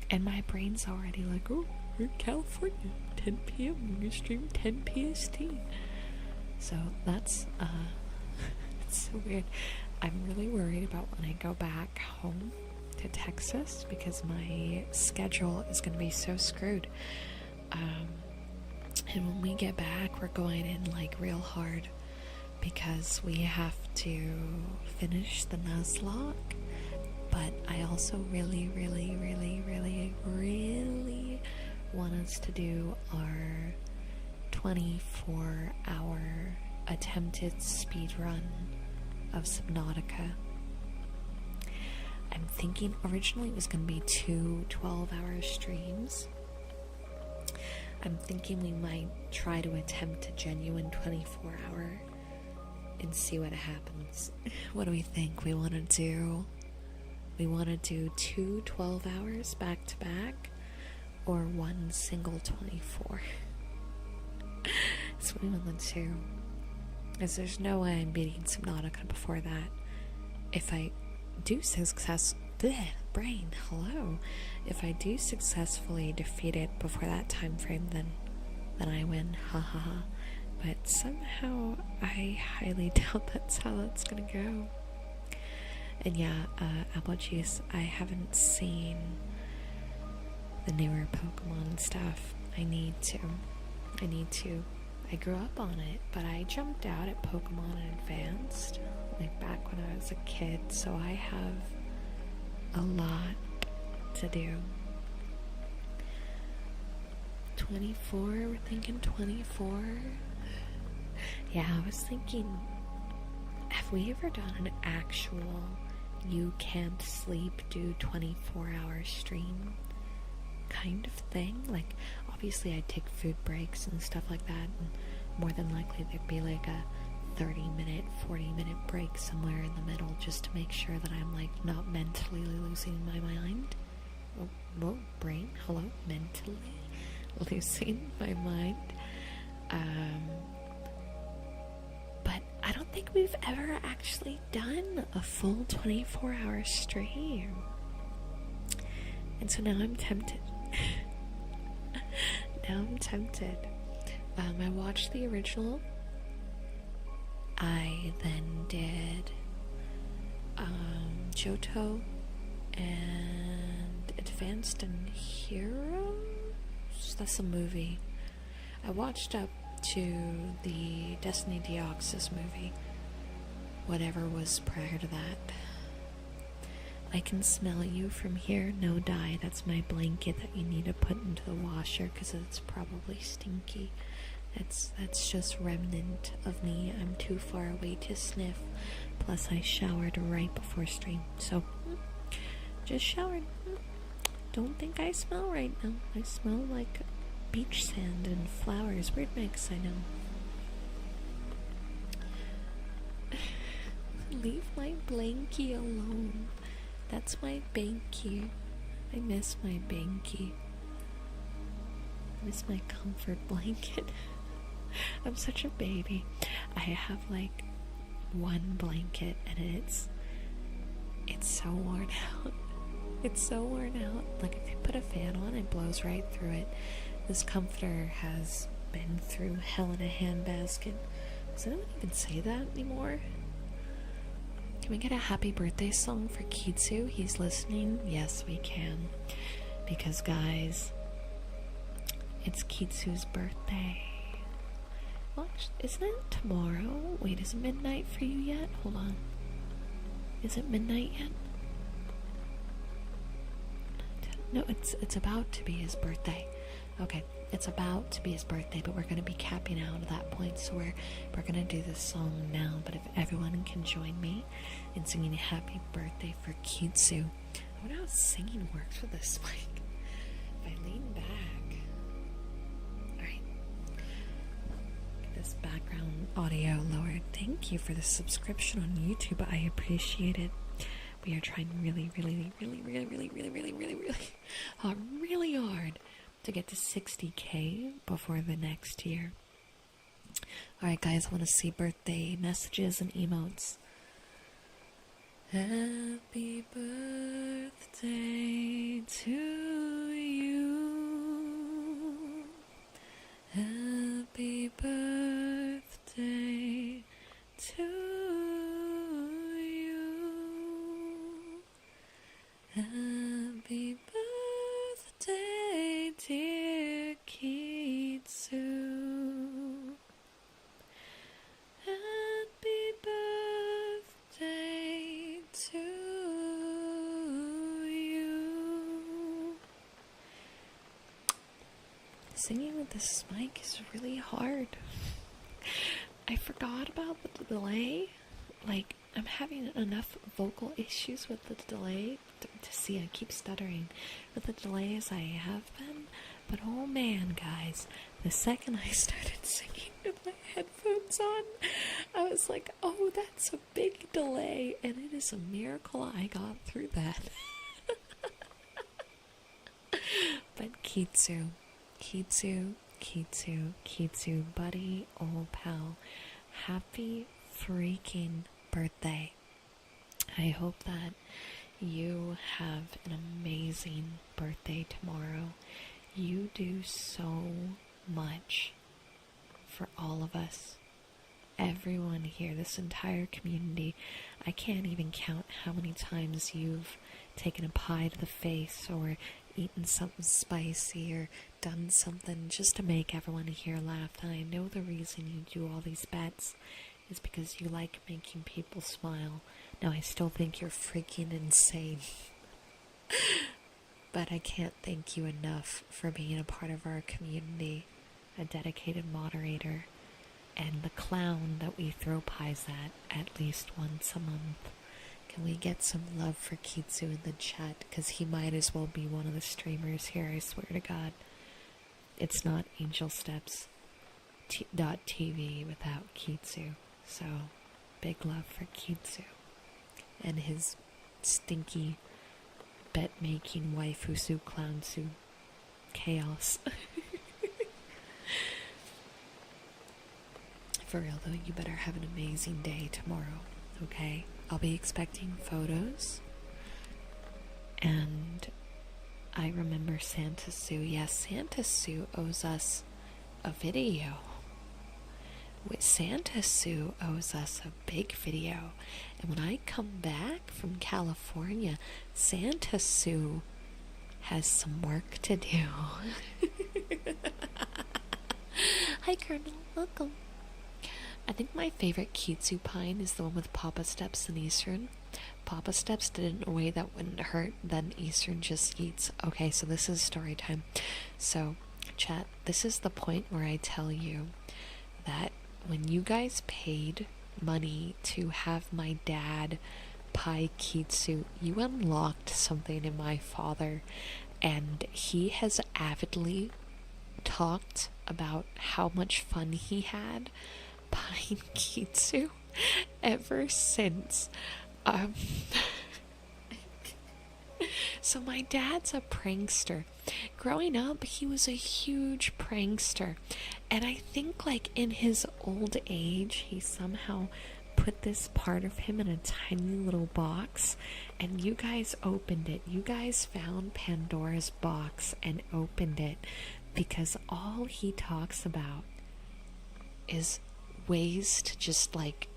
And my brain's already like, oh, we're in California, 10 p.m., we're gonna stream 10 PST. So that's, it's so weird. I'm really worried about when I go back home to Texas, because my schedule is gonna be so screwed. And when we get back, we're going in, real hard, because we have to finish the Nuzlocke. But I also really want us to do our 24-hour attempted speed run of Subnautica. I'm thinking originally it was going to be 2 12-hour streams. I'm thinking we might try to attempt a genuine 24-hour and see what happens. What do we think? We want to do 2 12 hours back to back, or one single 24? So we want to do, because there's no way I'm beating Subnautica before that. If I do if I do successfully defeat it before that time frame, then I win, haha. But somehow I highly doubt that's how that's gonna go. And yeah, apple juice, I haven't seen the newer Pokemon stuff. I need to. I grew up on it, but I jumped out at Pokemon Advanced, like back when I was a kid, so I have a lot to do. 24, we're thinking 24. Yeah, I was thinking, have we ever done an actual you can't sleep, do 24-hour stream kind of thing? Like, obviously I'd take food breaks and stuff like that, and more than likely there'd be like a 30-minute, 40-minute break somewhere in the middle, just to make sure that I'm like not mentally losing my mind. Whoa, brain, hello, mentally losing my mind. But I don't think we've ever actually done a full 24-hour stream, and so now I'm tempted. I watched the original. I then did Johto and Advanced and Heroes. That's a movie. I watched up to the Destiny Deoxys movie, whatever was prior to that. I can smell you from here, no dye. That's my blanket that you need to put into the washer because it's probably stinky. That's just remnant of me. I'm too far away to sniff. Plus I showered right before stream, so just showered. Don't think I smell right now. I smell like beach sand and flowers. Weird mix, I know. Leave my blankie alone. That's my banky. I miss my banky. I miss my comfort blanket. I'm such a baby. I have like one blanket and it's so worn out. It's so worn out. Like if you put a fan on, it blows right through it. This comforter has been through hell in a handbasket. Does anyone even say that anymore? Can we get a happy birthday song for Kitsu? He's listening. Yes, we can. Because guys, it's Kitsu's birthday. Well, isn't it tomorrow? Wait, is it midnight for you yet? Hold on. Is it midnight yet? No, it's about to be his birthday. Okay, it's about to be his birthday, but we're going to be capping out at that point, so we're going to do this song now. But if everyone can join me in singing a happy birthday for Kitsu. I wonder how singing works with this mic. If I lean back. Alright. Get this background audio lowered. Thank you for the subscription on YouTube. I appreciate it. We are trying really hard to get to 60K before the next year. Alright guys, I want to see birthday messages and emotes. Happy birthday to you. Happy birthday to you. Happy birthday, dear Kitsu. Happy birthday to you. Singing with this mic is really hard. I forgot about the delay. Like, I'm having enough vocal issues with the delay to see I keep stuttering with the delay as I have been. But oh man, guys, The second I started singing with my headphones on, I was like, oh, that's a big delay, and it is a miracle I got through that. But Kitsu, buddy, old pal, happy freaking birthday. I hope that you have an amazing birthday tomorrow. You do so much for all of us. Everyone here, this entire community. I can't even count how many times you've taken a pie to the face or eaten something spicy or done something just to make everyone here laugh. And I know the reason you do all these bets is because you like making people smile. Now, I still think you're freaking insane. But I can't thank you enough for being a part of our community, a dedicated moderator, and the clown that we throw pies at least once a month. Can we get some love for Kitsu in the chat? Because he might as well be one of the streamers here, I swear to God. It's not Angel Steps .tv without Kitsu. So, big love for Kitsu and his stinky bet-making waifu suit, clown suit chaos. For real though, you better have an amazing day tomorrow, okay? I'll be expecting photos. And I remember Santa Sue. Yes, Santa Sue owes us a video. Santa Sue owes us a big video. And when I come back from California, Santa Sue has some work to do. Hi, Colonel. Welcome. I think my favorite Kitsu pine is the one with Papa Steps and Eastern. Papa Steps did it in a way that wouldn't hurt, then Eastern just eats. Okay, so this is story time. So, chat, this is the point where I tell you that when you guys paid money to have my dad pie Kitsu, you unlocked something in my father, and he has avidly talked about how much fun he had pieing Kitsu ever since. So my dad's a prankster. Growing up, he was a huge prankster. And I think, like, in his old age, he somehow put this part of him in a tiny little box. And you guys opened it. You guys found Pandora's box and opened it. Because all he talks about is ways to just, like,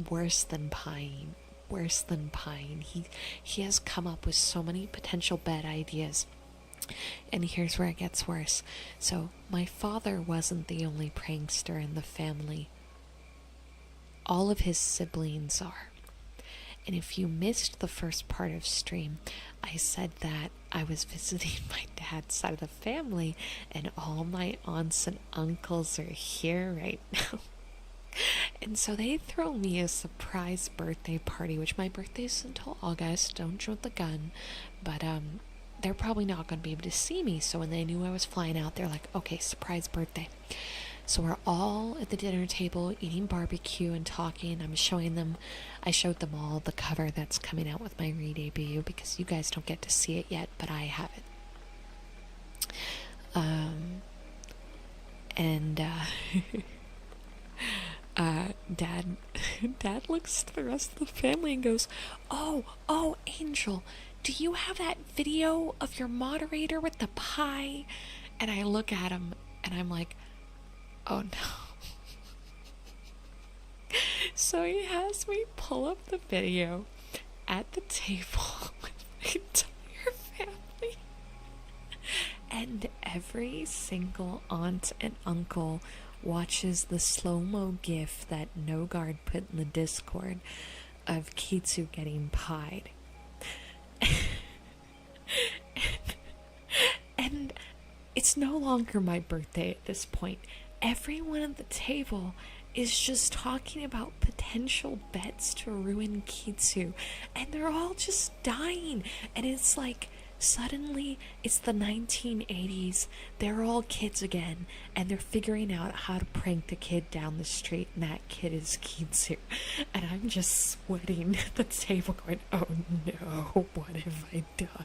worse than pieing. He has come up with so many potential bad ideas. And here's where it gets worse. So, my father wasn't the only prankster in the family. All of his siblings are. And if you missed the first part of stream, I said that I was visiting my dad's side of the family, and all my aunts and uncles are here right now. And so they throw me a surprise birthday party, which my birthday is until August. Don't jump the gun. But they're probably not going to be able to see me. So when they knew I was flying out, they're like, okay, surprise birthday. So we're all at the dinner table eating barbecue and talking. I showed them all the cover that's coming out with my re-debut, because you guys don't get to see it yet, but I have it. Dad looks to the rest of the family and goes, oh, Angel, do you have that video of your moderator with the pie? And I look at him and I'm like, oh no. So he has me pull up the video at the table with the entire family. And every single aunt and uncle watches the slow-mo gif that Nogard put in the Discord of Kitsu getting pied. And it's no longer my birthday at this point. Everyone at the table is just talking about potential bets to ruin Kitsu, and they're all just dying. And it's like Suddenly, it's the 1980s. They're all kids again, and they're figuring out how to prank the kid down the street, and that kid is Kitsu. And I'm just sweating at the table going, oh no, what have I done?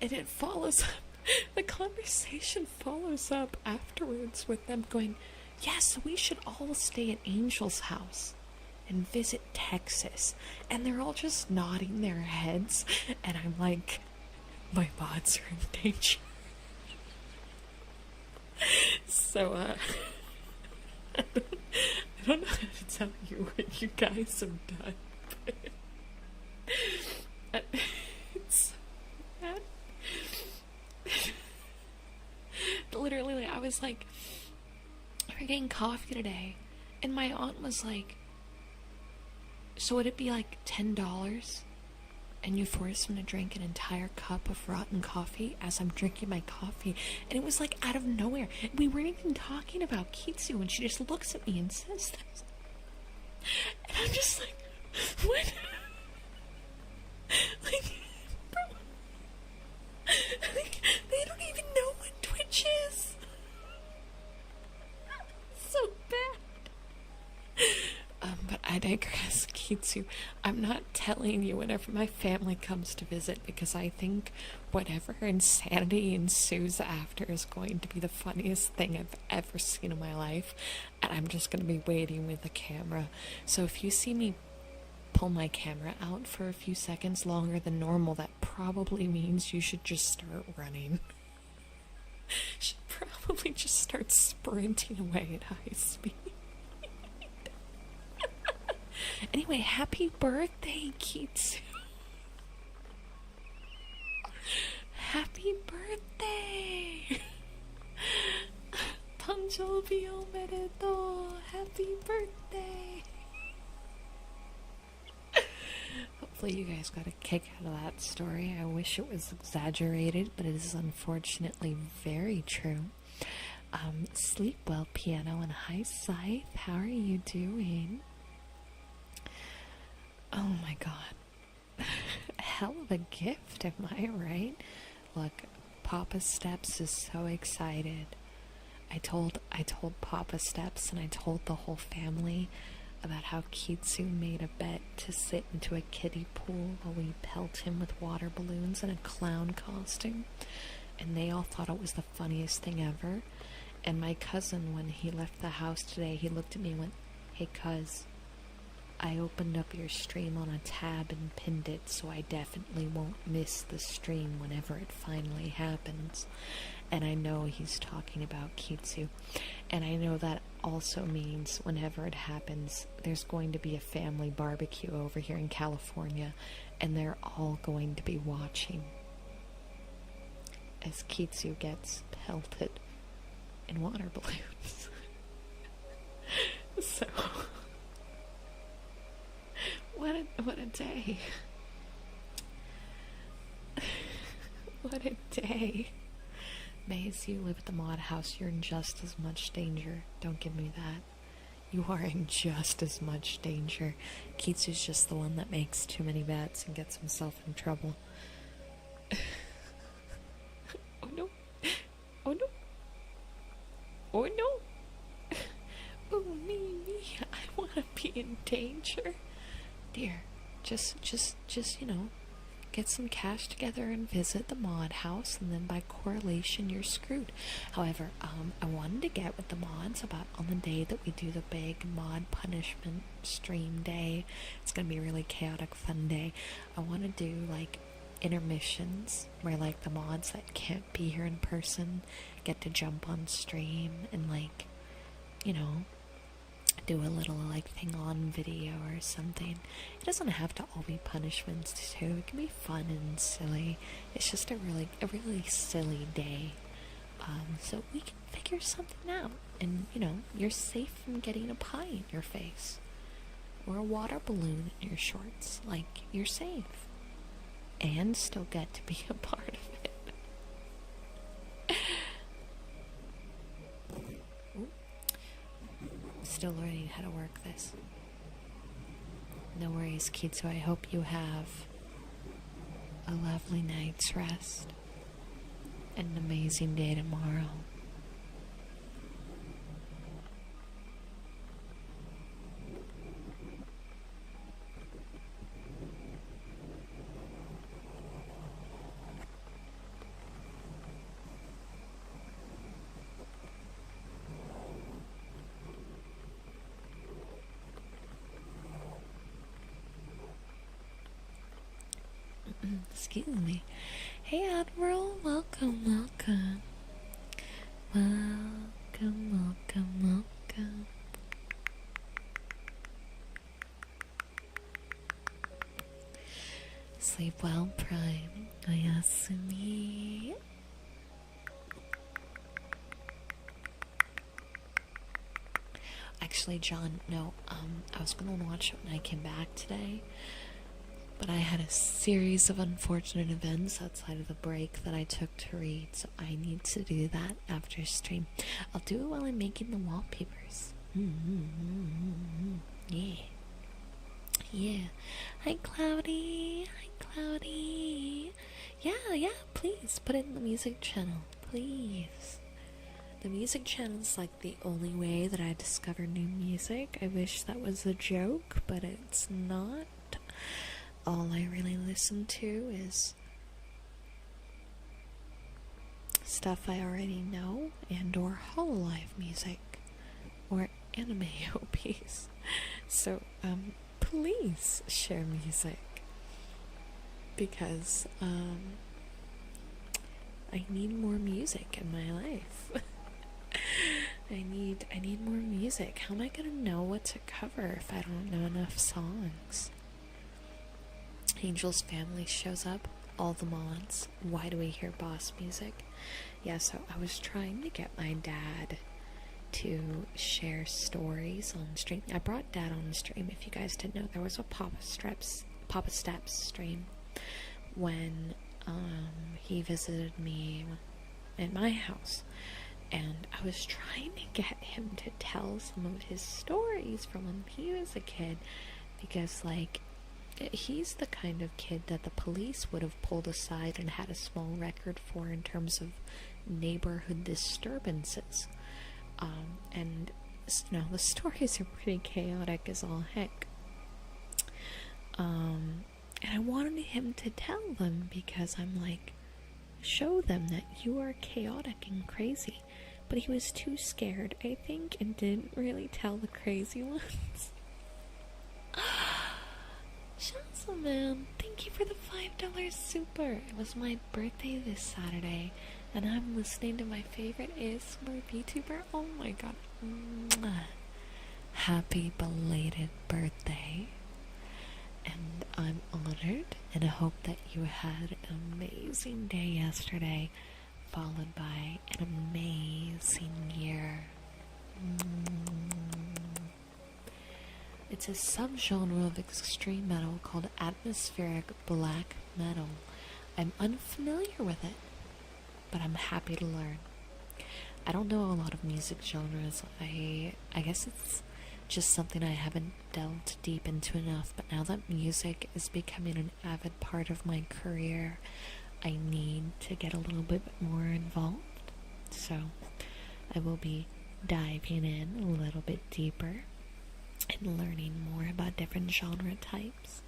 And it follows up, the conversation follows up afterwards with them going, yes, we should all stay at Angel's house and visit Texas. And they're all just nodding their heads, and I'm like, my mods are in danger. So, I don't know how to tell you what you guys have done, but it's so bad. Literally, I was like, we're getting coffee today, and my aunt was like, so would it be like $10 and you force him to drink an entire cup of rotten coffee as I'm drinking my coffee? And it was like out of nowhere. We weren't even talking about Kitsu, and she just looks at me and says this. And I'm just like, what? Like, bro. Like, they don't even know what Twitch is. So bad. But I digress, Kitsu. I'm not telling you whenever my family comes to visit, because I think whatever insanity ensues after is going to be the funniest thing I've ever seen in my life, and I'm just going to be waiting with the camera. So if you see me pull my camera out for a few seconds longer than normal, that probably means you should just start running. Should probably just start sprinting away at high speed. Anyway, happy birthday, Kitsu. Happy birthday. Tanjoubi omedetou. Happy birthday. Hopefully you guys got a kick out of that story. I wish it was exaggerated, but it is unfortunately very true. Sleep well, Piano, and hi, Scythe. How are you doing? Oh my god. Hell of a gift, am I right? Look, Papa Steps is so excited. I told Papa Steps and I told the whole family about how Kitsu made a bet to sit into a kiddie pool while we pelt him with water balloons in a clown costume. And they all thought it was the funniest thing ever. And my cousin, when he left the house today, he looked at me and went, hey cuz, I opened up your stream on a tab and pinned it, so I definitely won't miss the stream whenever it finally happens. And I know he's talking about Kitsu. And I know that also means whenever it happens, there's going to be a family barbecue over here in California, and they're all going to be watching as Kitsu gets pelted in water balloons. So... What a day. What a day. Maze, you live at the mod house, you're in just as much danger. Don't give me that. You are in just as much danger. Kitsu's just the one that makes too many bets and gets himself in trouble. Oh no. Oh no. Oh no. Oh me. I wanna be in danger. Dear, just, you know, get some cash together and visit the mod house, and then by correlation, you're screwed. However, I wanted to get with the mods about on the day that we do the big mod punishment stream day. It's gonna be a really chaotic, fun day. I want to do, like, intermissions where, like, the mods that can't be here in person get to jump on stream and, like, you know, do a little like thing on video or something. It doesn't have to all be punishments too. It can be fun and silly. It's just a really silly day. So we can figure something out, and you know, you're safe from getting a pie in your face or a water balloon in your shorts. Like, you're safe and still get to be a part of it. Still learning how to work this. No worries, Kitsu. I hope you have a lovely night's rest and an amazing day tomorrow. Excuse me. Hey, Admiral. Welcome, welcome. Welcome, welcome, welcome. Sleep well, Prime. Oyasumi. Actually, John, no, I was gonna watch it when I came back today, but I had a series of unfortunate events outside of the break that I took to read, so I need to do that after stream. I'll do it while I'm making the wallpapers. Yeah. Yeah. Hi, Cloudy. Hi, Cloudy. Yeah, please put it in the music channel, please. The music channel is like the only way that I discover new music. I wish that was a joke, but it's not. All I really listen to is stuff I already know and or Hololive music or anime OPs. So, please share music because, I need more music in my life. I need more music. How am I gonna know what to cover if I don't know enough songs? Angel's family shows up, all the mods. Why do we hear boss music? Yeah, so I was trying to get my dad to share stories on stream. I brought Dad on stream. If you guys didn't know, there was a Papa Steps stream when he visited me at my house, and I was trying to get him to tell some of his stories from when he was a kid, because like he's the kind of kid that the police would have pulled aside and had a small record for in terms of neighborhood disturbances. And you know, the stories are pretty chaotic as all heck. And I wanted him to tell them because I'm like, show them that you are chaotic and crazy. But he was too scared, I think, and didn't really tell the crazy ones. Shazza, man, thank you for the $5 super. It was my birthday this Saturday, and I'm listening to my favorite ASMR VTuber. Oh my god. Mwah. Happy belated birthday. And I'm honored, and I hope that you had an amazing day yesterday, followed by an amazing year. It's a subgenre of extreme metal called atmospheric black metal. I'm unfamiliar with it, but I'm happy to learn. I don't know a lot of music genres. I guess it's just something I haven't delved deep into enough, but now that music is becoming an avid part of my career, I need to get a little bit more involved. So I will be diving in a little bit deeper and learning more about different genre types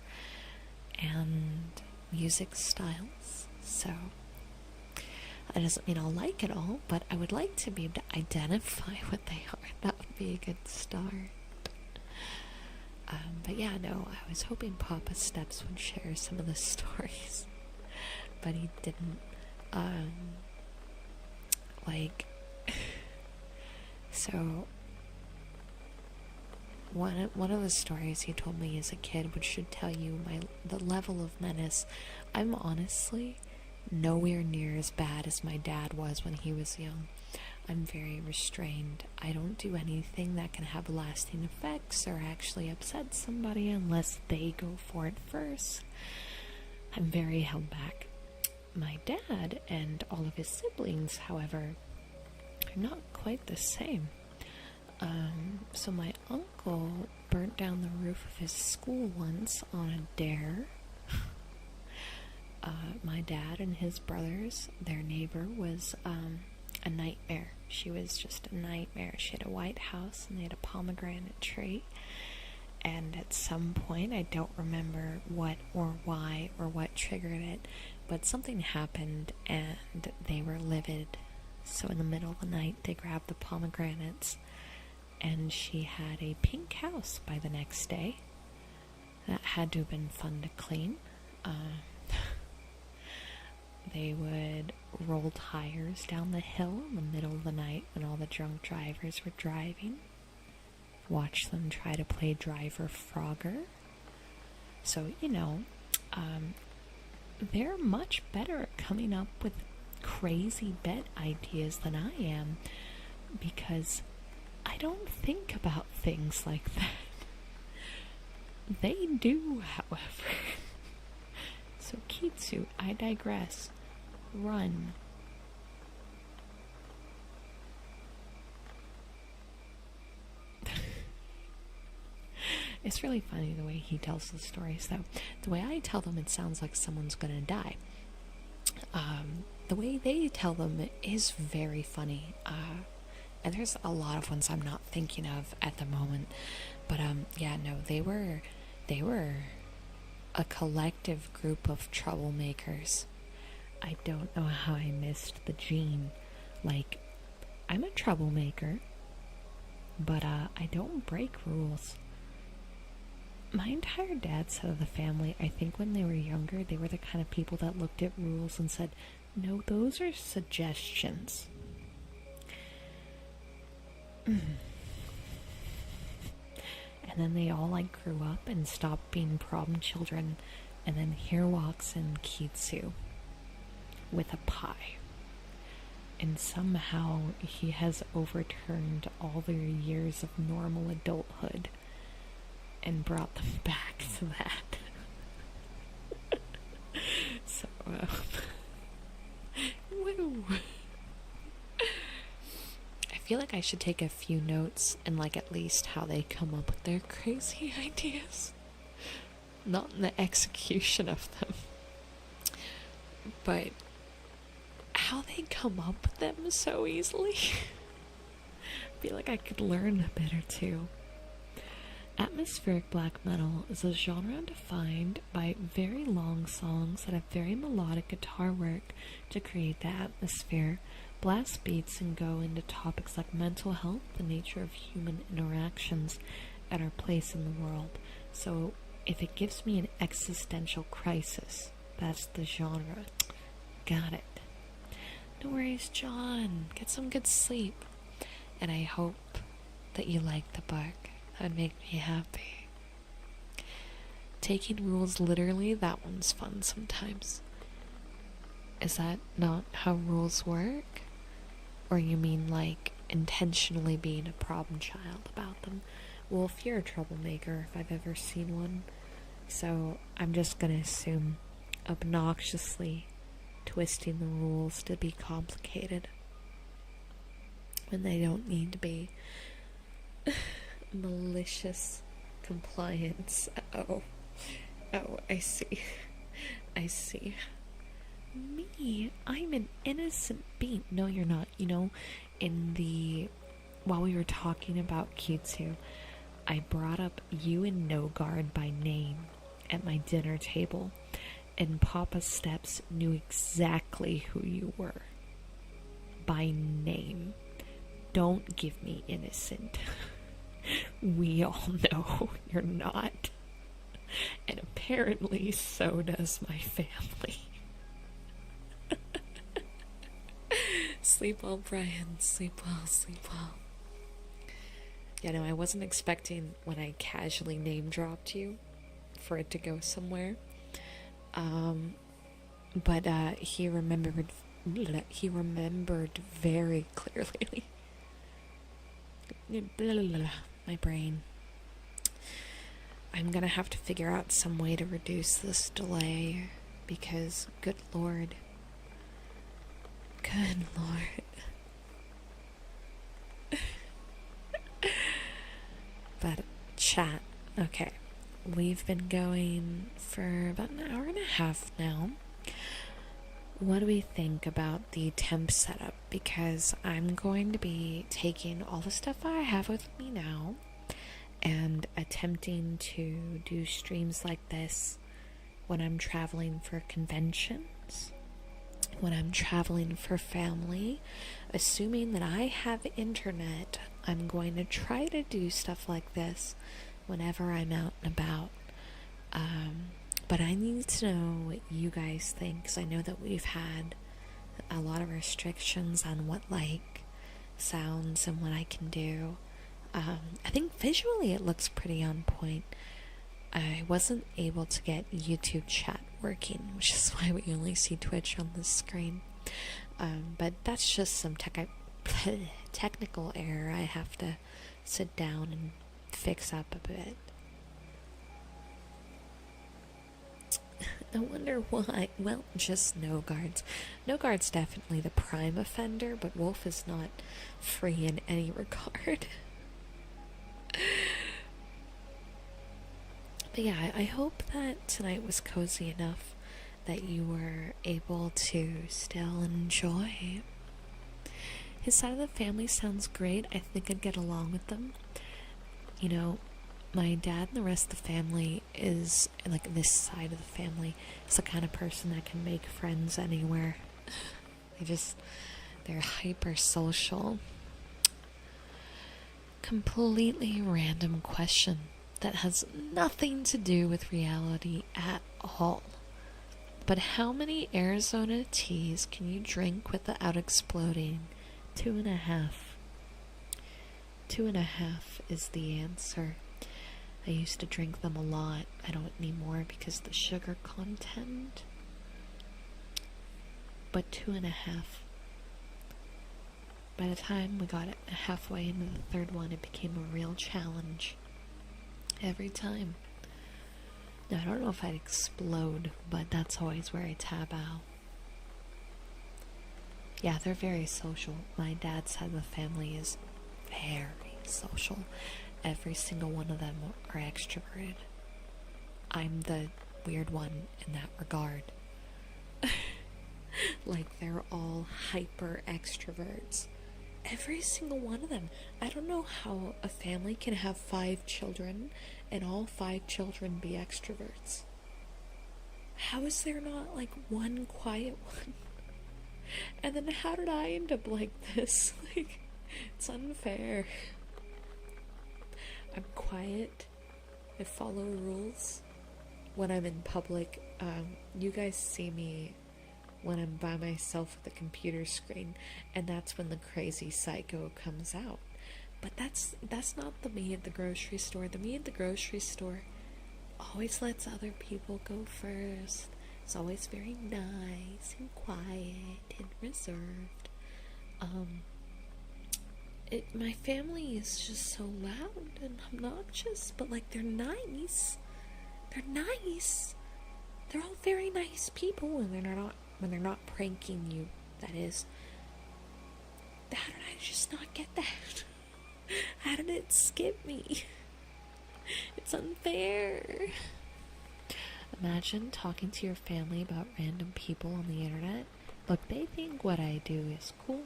and music styles. So that doesn't mean I'll like it all, but I would like to be able to identify what they are. That would be a good start. But yeah, no, I was hoping Papa Steps would share some of the stories, but he didn't. So one of the stories he told me as a kid, which should tell you the level of menace. I'm honestly nowhere near as bad as my dad was when he was young. I'm very restrained. I don't do anything that can have lasting effects or actually upset somebody unless they go for it first. I'm very held back. My dad and all of his siblings, however, are not quite the same. So my uncle burnt down the roof of his school once on a dare. My dad and his brothers, their neighbor was a nightmare. She was just a nightmare. She had a white house and they had a pomegranate tree. And at some point, I don't remember what or why or what triggered it, but something happened and they were livid. So in the middle of the night, they grabbed the pomegranates and she had a pink house by the next day. That had to have been fun to clean. They would roll tires down the hill in the middle of the night when all the drunk drivers were driving. Watch them try to play driver Frogger. So, they're much better at coming up with crazy bet ideas than I am, because I don't think about things like that. They do, however. So Kitsu, I digress. Run. It's really funny the way he tells the stories, though. The way I tell them, it sounds like someone's gonna die. The way they tell them is very funny. And there's a lot of ones I'm not thinking of at the moment. But, they were a collective group of troublemakers. I don't know how I missed the gene. Like, I'm a troublemaker, but I don't break rules. My entire dad's side of the family, I think when they were younger, they were the kind of people that looked at rules and said, no, those are suggestions. And then they all grew up and stopped being problem children, and then here walks in Kitsu with a pie. And somehow he has overturned all their years of normal adulthood and brought them back to that. So, woo! I feel like I should take a few notes and at least how they come up with their crazy ideas. Not in the execution of them, but how they come up with them so easily. I feel like I could learn a bit or two. Atmospheric black metal is a genre defined by very long songs that have very melodic guitar work to create the atmosphere, blast beats, and go into topics like mental health, the nature of human interactions, and our place in the world. So, if it gives me an existential crisis, that's the genre. Got it. No worries, John. Get some good sleep. And I hope that you like the book. That would make me happy. Taking rules literally, that one's fun sometimes. Is that not how rules work? Or you mean intentionally being a problem child about them? Well, if you're a troublemaker, if I've ever seen one. So I'm just gonna assume obnoxiously twisting the rules to be complicated when they don't need to be. Malicious compliance. Oh, I see. Me, I'm an innocent being. No, you're not. While we were talking about Kitsu, I brought up you and Nogard by name at my dinner table, and Papa Steps knew exactly who you were. By name. Don't give me innocent. We all know you're not. And apparently so does my family. Sleep well, Brian. Sleep well, sleep well. Yeah, no, I wasn't expecting when I casually name dropped you for it to go somewhere. But he remembered very clearly. My brain. I'm gonna have to figure out some way to reduce this delay, because good lord. But chat, okay. We've been going for about an hour and a half now. What do we think about the temp setup? Because I'm going to be taking all the stuff I have with me now and attempting to do streams like this when I'm traveling for conventions, when I'm traveling for family. Assuming that I have internet, I'm going to try to do stuff like this whenever I'm out and about. But I need to know what you guys think, because I know that we've had a lot of restrictions on what, like, sounds and what I can do. I think visually it looks pretty on point. I wasn't able to get YouTube chat working, which is why we only see Twitch on the screen. But that's just some technical error I have to sit down and fix up a bit. I wonder why. Well, just no guards. No guard's definitely the prime offender, but Wolf is not free in any regard. But yeah, I hope that tonight was cozy enough that you were able to still enjoy. His side of the family sounds great. I think I'd get along with them. You know, my dad and the rest of the family is, like, this side of the family is the kind of person that can make friends anywhere. They're hyper social. Completely random question that has nothing to do with reality at all. But how many Arizona teas can you drink without exploding? 2.5. 2.5 is the answer. I used to drink them a lot. I don't anymore because of the sugar content. But 2.5. By the time we got halfway into the third one, it became a real challenge. Every time. Now, I don't know if I'd explode, but that's always where I tab out. Yeah, they're very social. My dad's side of the family is very social. Every single one of them are extroverted. I'm the weird one in that regard. Like, they're all hyper extroverts. Every single one of them. I don't know how a family can have 5 children and all 5 children be extroverts. How is there not, like, one quiet one? And then how did I end up like this? Like, it's unfair. I'm quiet. I follow rules. When I'm in public, you guys see me when I'm by myself with a computer screen, and that's when the crazy psycho comes out. But that's not the me at the grocery store. The me at the grocery store always lets other people go first. It's always very nice and quiet and reserved. My family is just so loud and obnoxious, but, like, they're nice. They're nice. They're all very nice people when they're not pranking you. That is. How did I just not get that? How did it skip me? It's unfair. Imagine talking to your family about random people on the internet. Look, they think what I do is cool.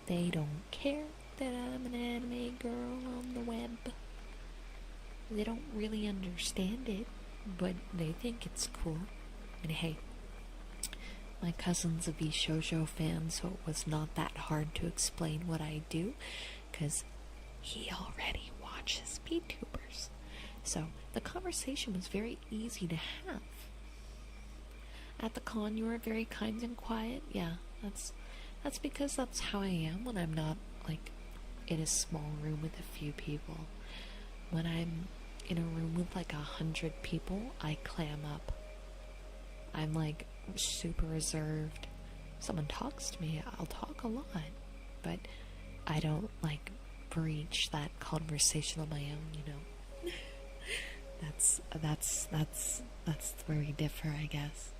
They don't care that I'm an anime girl on the web. They don't really understand it, but they think it's cool. And hey, my cousin's a V-shoujo fan, so it was not that hard to explain what I do, because he already watches VTubers. So the conversation was very easy to have. At the con, you were very kind and quiet. Yeah, that's because that's how I am when I'm not, like, in a small room with a few people. When I'm in a room with, like, 100 people, I clam up. I'm, like, super reserved. If someone talks to me, I'll talk a lot, but I don't, like, breach that conversation on my own, you know. That's where we differ, I guess.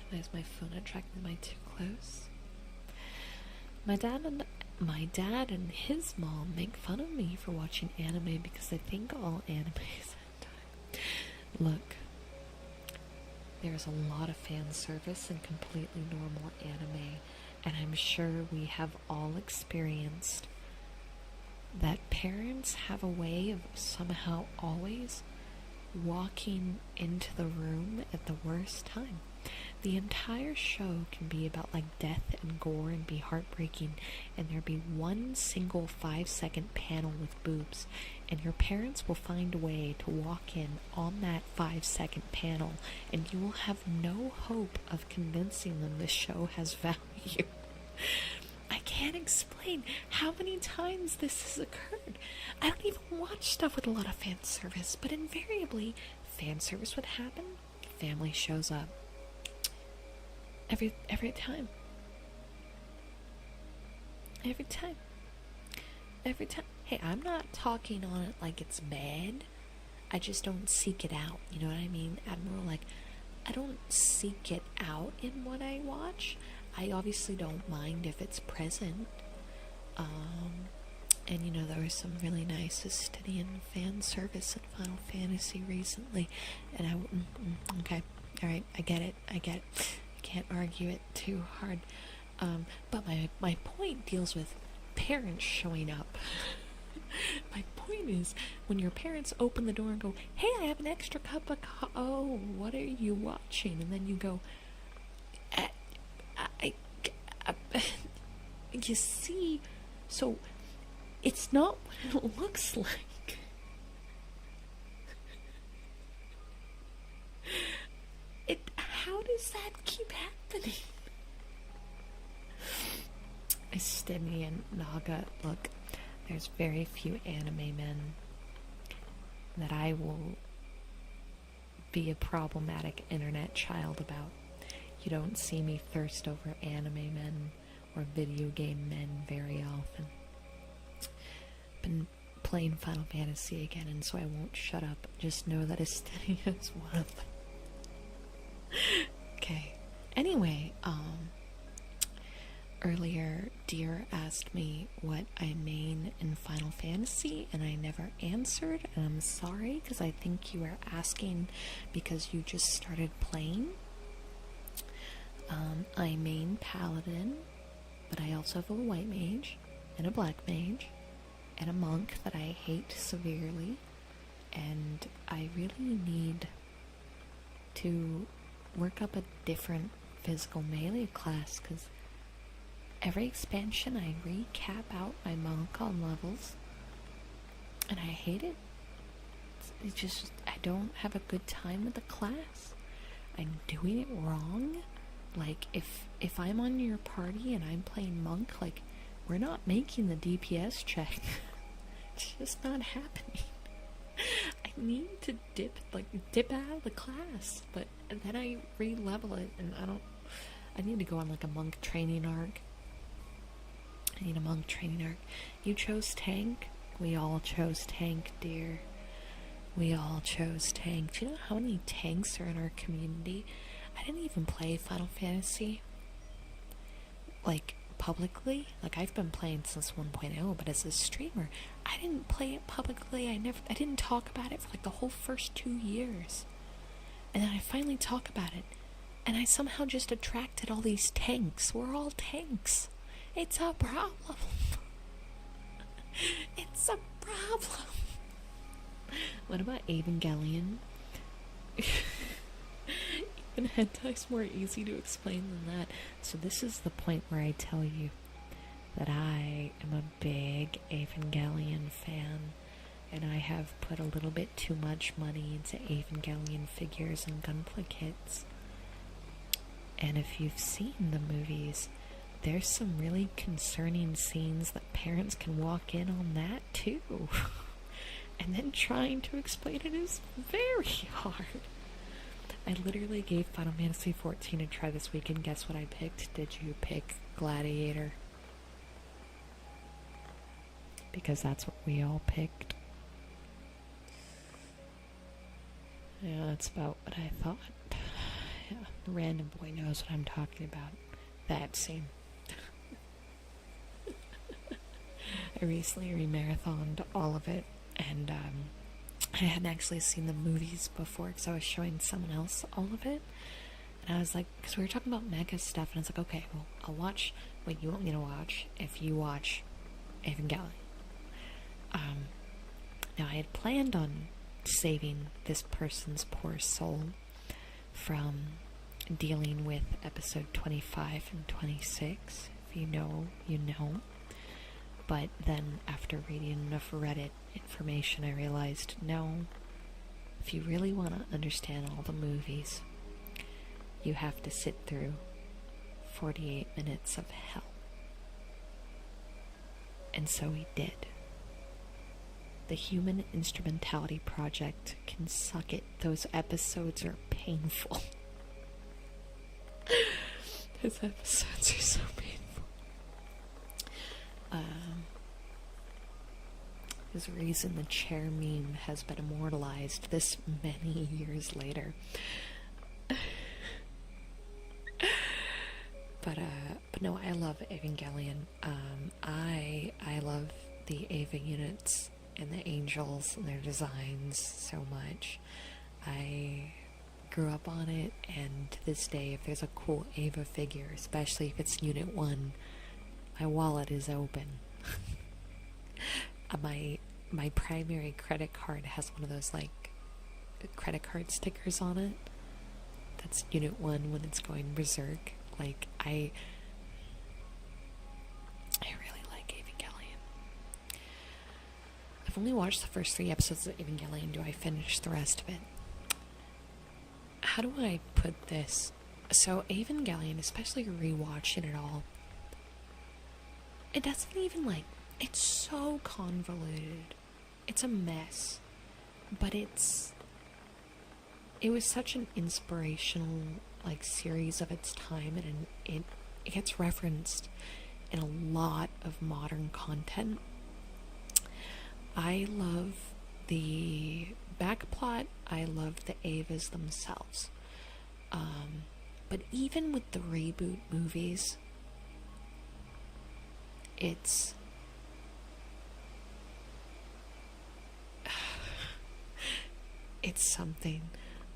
Why is my phone attracting my too close? My dad and my dad and his mom make fun of me for watching anime because they think all anime is hentai. Look, there's a lot of fan service in completely normal anime, and I'm sure we have all experienced that parents have a way of somehow always walking into the room at the worst time. The entire show can be about like death and gore and be heartbreaking, and there be one single 5-second panel with boobs, and your parents will find a way to walk in on that 5-second panel, and you will have no hope of convincing them the show has value. I can't explain how many times this has occurred. I don't even watch stuff with a lot of fan service, but invariably, fan service would happen, family shows up. Every time. Every time. Every time. Hey, I'm not talking on it like it's bad. I just don't seek it out. You know what I mean? Admiral, like, I don't seek it out in what I watch. I obviously don't mind if it's present. And you know, there was some really nice Justinian fan service in Final Fantasy recently. And okay. Alright, I get it. I can't argue it too hard. But my point deals with parents showing up. My point is, when your parents open the door and go, "Hey, I have an extra cup of oh, what are you watching?" And then you go, you see, so it's not what it looks like. How does that keep happening? Estimian Naga, look, there's very few anime men that I will be a problematic internet child about. You don't see me thirst over anime men or video game men very often. Been playing Final Fantasy again, and so I won't shut up. Just know that Estenia is one of them. Okay. Anyway, earlier Deer asked me what I main in Final Fantasy, and I never answered, and I'm sorry, because I think you were asking because you just started playing. I main Paladin, but I also have a white mage, and a black mage, and a monk that I hate severely, and I really need to work up a different physical melee class, because every expansion I recap out my monk on levels, and I hate it. It's just, I don't have a good time with the class. I'm doing it wrong. Like, if I'm on your party and I'm playing monk, like, we're not making the DPS check. It's just not happening. I need to dip out of the class, but then I re-level it, and I need to go on like a monk training arc. I need a monk training arc. You chose tank? We all chose tank, dear. We all chose tank. Do you know how many tanks are in our community? I didn't even play Final Fantasy, like, publicly. Like, I've been playing since 1.0, but as a streamer, I didn't play it publicly. I didn't talk about it for like the whole first 2 years. And then I finally talk about it, and I somehow just attracted all these tanks. We're all tanks. It's a problem. It's a problem. What about Evangelion? Even hentai's more easy to explain than that. So this is the point where I tell you that I am a big Evangelion fan, and I have put a little bit too much money into Evangelion figures and gunpla kits. And if you've seen the movies, there's some really concerning scenes that parents can walk in on that too. And then trying to explain it is very hard. I literally gave Final Fantasy XIV a try this week, and guess what I picked? Did you pick Gladiator? Because that's what we all picked. Yeah, that's about what I thought. Yeah, the random boy knows what I'm talking about. That scene. I recently remarathoned all of it, and I hadn't actually seen the movies before because I was showing someone else all of it. And I was like, because we were talking about mega stuff, and I was like, okay, well, I'll watch what you want me to watch if you watch Evangelion. Now, I had planned on saving this person's poor soul from dealing with episode 25 and 26. If you know, you know. But then, after reading enough Reddit information, I realized, no, if you really want to understand all the movies, you have to sit through 48 minutes of hell. And so we did. The Human Instrumentality Project can suck it. Those episodes are painful. Those episodes are so painful. There's a reason the chair meme has been immortalized this many years later. But no, I love Evangelion. I love the Eva units and the angels and their designs so much. I grew up on it, and to this day, if there's a cool Eva figure, especially if it's Unit 1, my wallet is open. My primary credit card has one of those, like, credit card stickers on it. That's Unit 1 when it's going berserk. Like, I really like Evangelion. I've only watched the first 3 episodes of Evangelion. Do I finish the rest of it? How do I put this? So, Evangelion, especially rewatching it all, it doesn't even, like, it's so convoluted. It's a mess. But it was such an inspirational, like, series of its time, and it gets referenced in a lot of modern content. I love the backplot. I love the Evas themselves. But even with the reboot movies, it's something.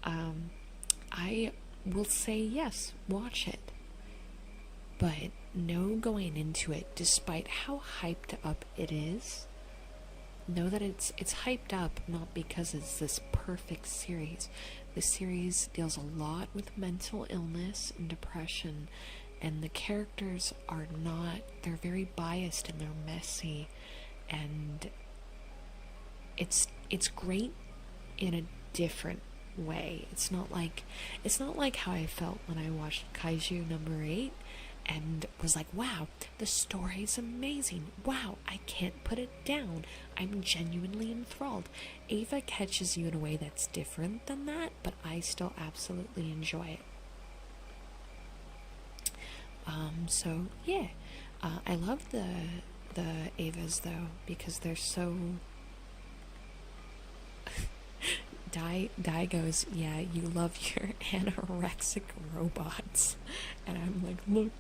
I will say yes, watch it. But know going into it, despite how hyped up it is, know that it's hyped up not because it's this perfect series. The series deals a lot with mental illness and depression, and the characters are not, they're very biased and they're messy, and it's great in a different way. It's not like how I felt when I watched Kaiju number 8 and was like, wow, the story's amazing. Wow, I can't put it down. I'm genuinely enthralled. Eva catches you in a way that's different than that, but I still absolutely enjoy it. So yeah, I love the Evas though, because they're so. Dai goes, yeah, you love your anorexic robots. And I'm like, look,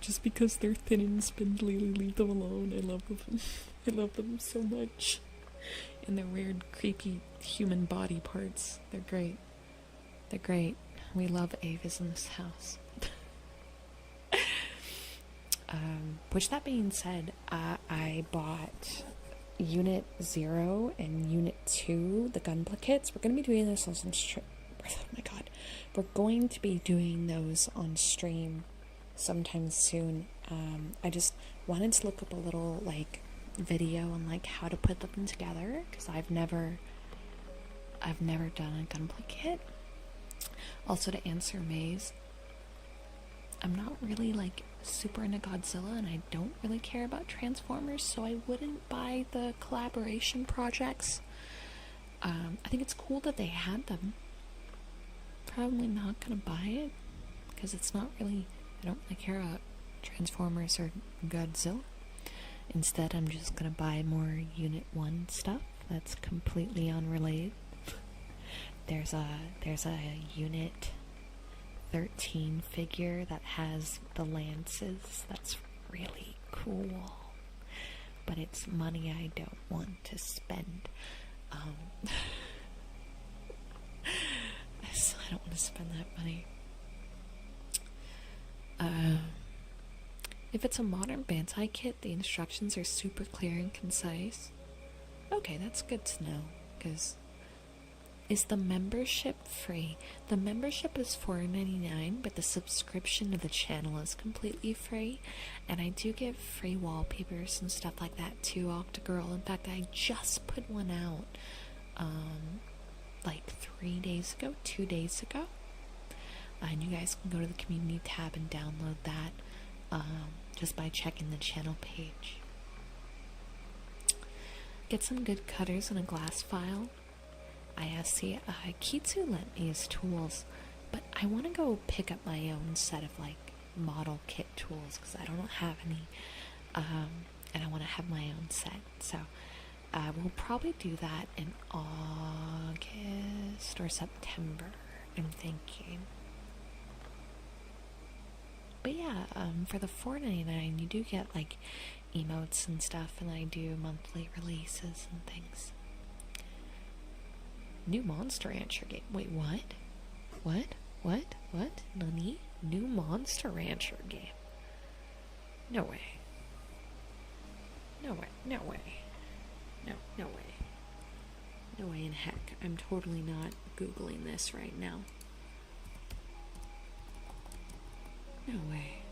just because they're thin and spindly, leave them alone. I love them. I love them so much. And their weird, creepy human body parts. They're great. They're great. We love Evas in this house. Which, that being said, I bought Unit 0 and Unit 2, the Gunpla-kits. We're going to be doing this on stream. Oh my god. We're going to be doing those on stream sometime soon. I just wanted to look up a little, like, video on, like, how to put them together, because I've never done a Gunpla-kit. Also, to answer May's, I'm not really, like, super into Godzilla, and I don't really care about Transformers, so I wouldn't buy the collaboration projects. I think it's cool that they had them. Probably not gonna buy it, because it's not really, I don't really care about Transformers or Godzilla. Instead, I'm just gonna buy more Unit 1 stuff that's completely unrelated. There's a Unit 13 figure that has the lances. That's really cool. but it's money I don't want to spend. So I don't want to spend that money. If it's a modern Bantai kit, the instructions are super clear and concise. Okay, that's good to know, because is the membership free? The membership is $4.99, but the subscription to the channel is completely free, and I do give free wallpapers and stuff like that too, Octagirl. In fact, I just put one out, like 2 days ago, and you guys can go to the community tab and download that, just by checking the channel page. Get some good cutters and a glass file. I asked Kitsu lent me his tools, but I want to go pick up my own set of like model kit tools because I don't have any, and I want to have my own set. So we'll probably do that in August or September, I'm thinking. But yeah, for the $4.99 you do get like emotes and stuff, and I do monthly releases and things. New Monster Rancher game. Wait, what? What? Nani? New Monster Rancher game. No way. No way. No way in heck. I'm totally not Googling this right now. No way.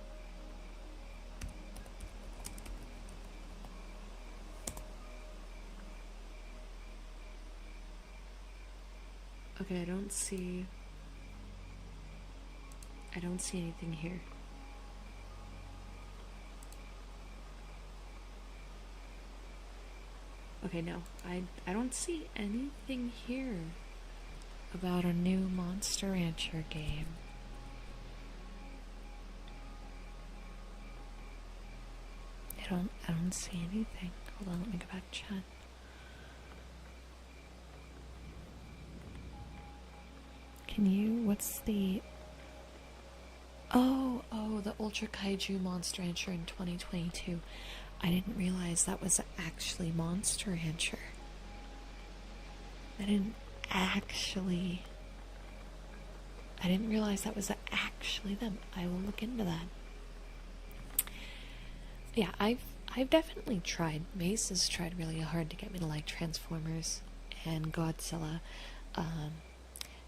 Okay, I don't see anything here. Okay, no. I don't see anything here about a new Monster Rancher game. I don't see anything. Hold on, let me go back to chat. What's the... Oh, the Ultra Kaiju Monster Rancher in 2022. I didn't realize that was actually Monster Rancher. I didn't realize that was actually them. I will look into that. Yeah, I've definitely tried. Mace has tried really hard to get me to like Transformers and Godzilla.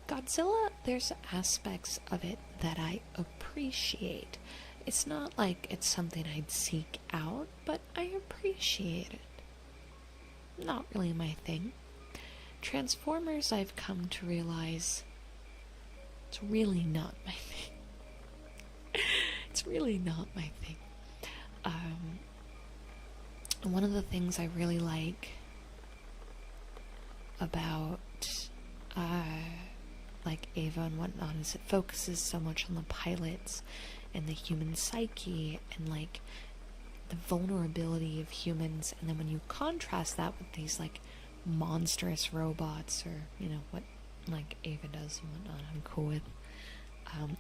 Godzilla, there's aspects of it that I appreciate. It's not like it's something I'd seek out, but I appreciate it. Not really my thing. Transformers, I've come to realize it's really not my thing. It's really not my thing. One of the things I really like about like Ava and whatnot is it focuses so much on the pilots and the human psyche and like the vulnerability of humans, and then when you contrast that with these like monstrous robots, or you know what like Ava does and whatnot, I'm cool with.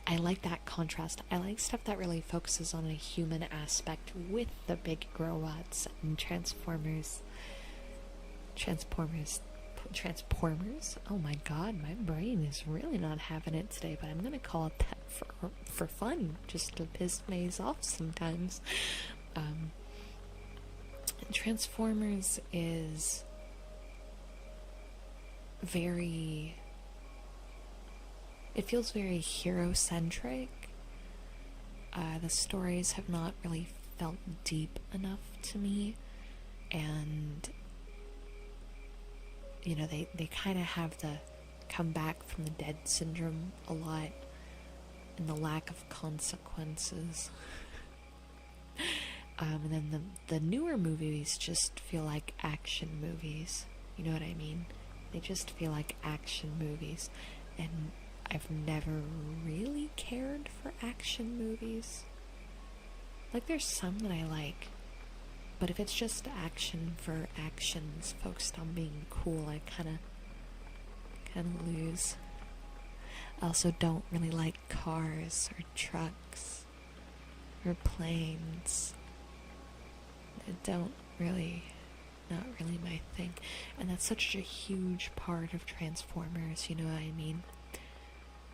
I like that contrast. I like stuff that really focuses on a human aspect with the big robots and Transformers. Oh my god, my brain is really not having it today, but I'm gonna call it that for fun, just to piss Maze off sometimes. Transformers is it feels very hero-centric. The stories have not really felt deep enough to me, and you know, they kind of have the come back from the dead syndrome a lot, and the lack of consequences. And then the newer movies just feel like action movies. You know what I mean? They just feel like action movies, and I've never really cared for action movies. Like, there's some that I like, but if it's just action for actions, focused on being cool, I kind of lose. I also don't really like cars or trucks or planes. really my thing. And that's such a huge part of Transformers, you know what I mean?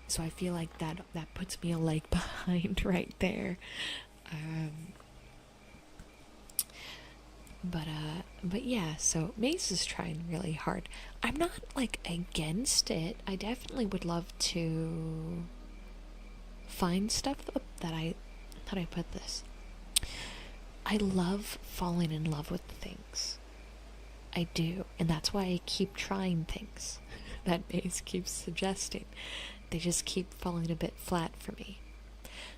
So I feel like that puts me a leg behind right there. But yeah, so Maze is trying really hard. I'm not like against it. I definitely would love to find stuff that I put this. I love falling in love with things. I do, and that's why I keep trying things that Maze keeps suggesting. They just keep falling a bit flat for me.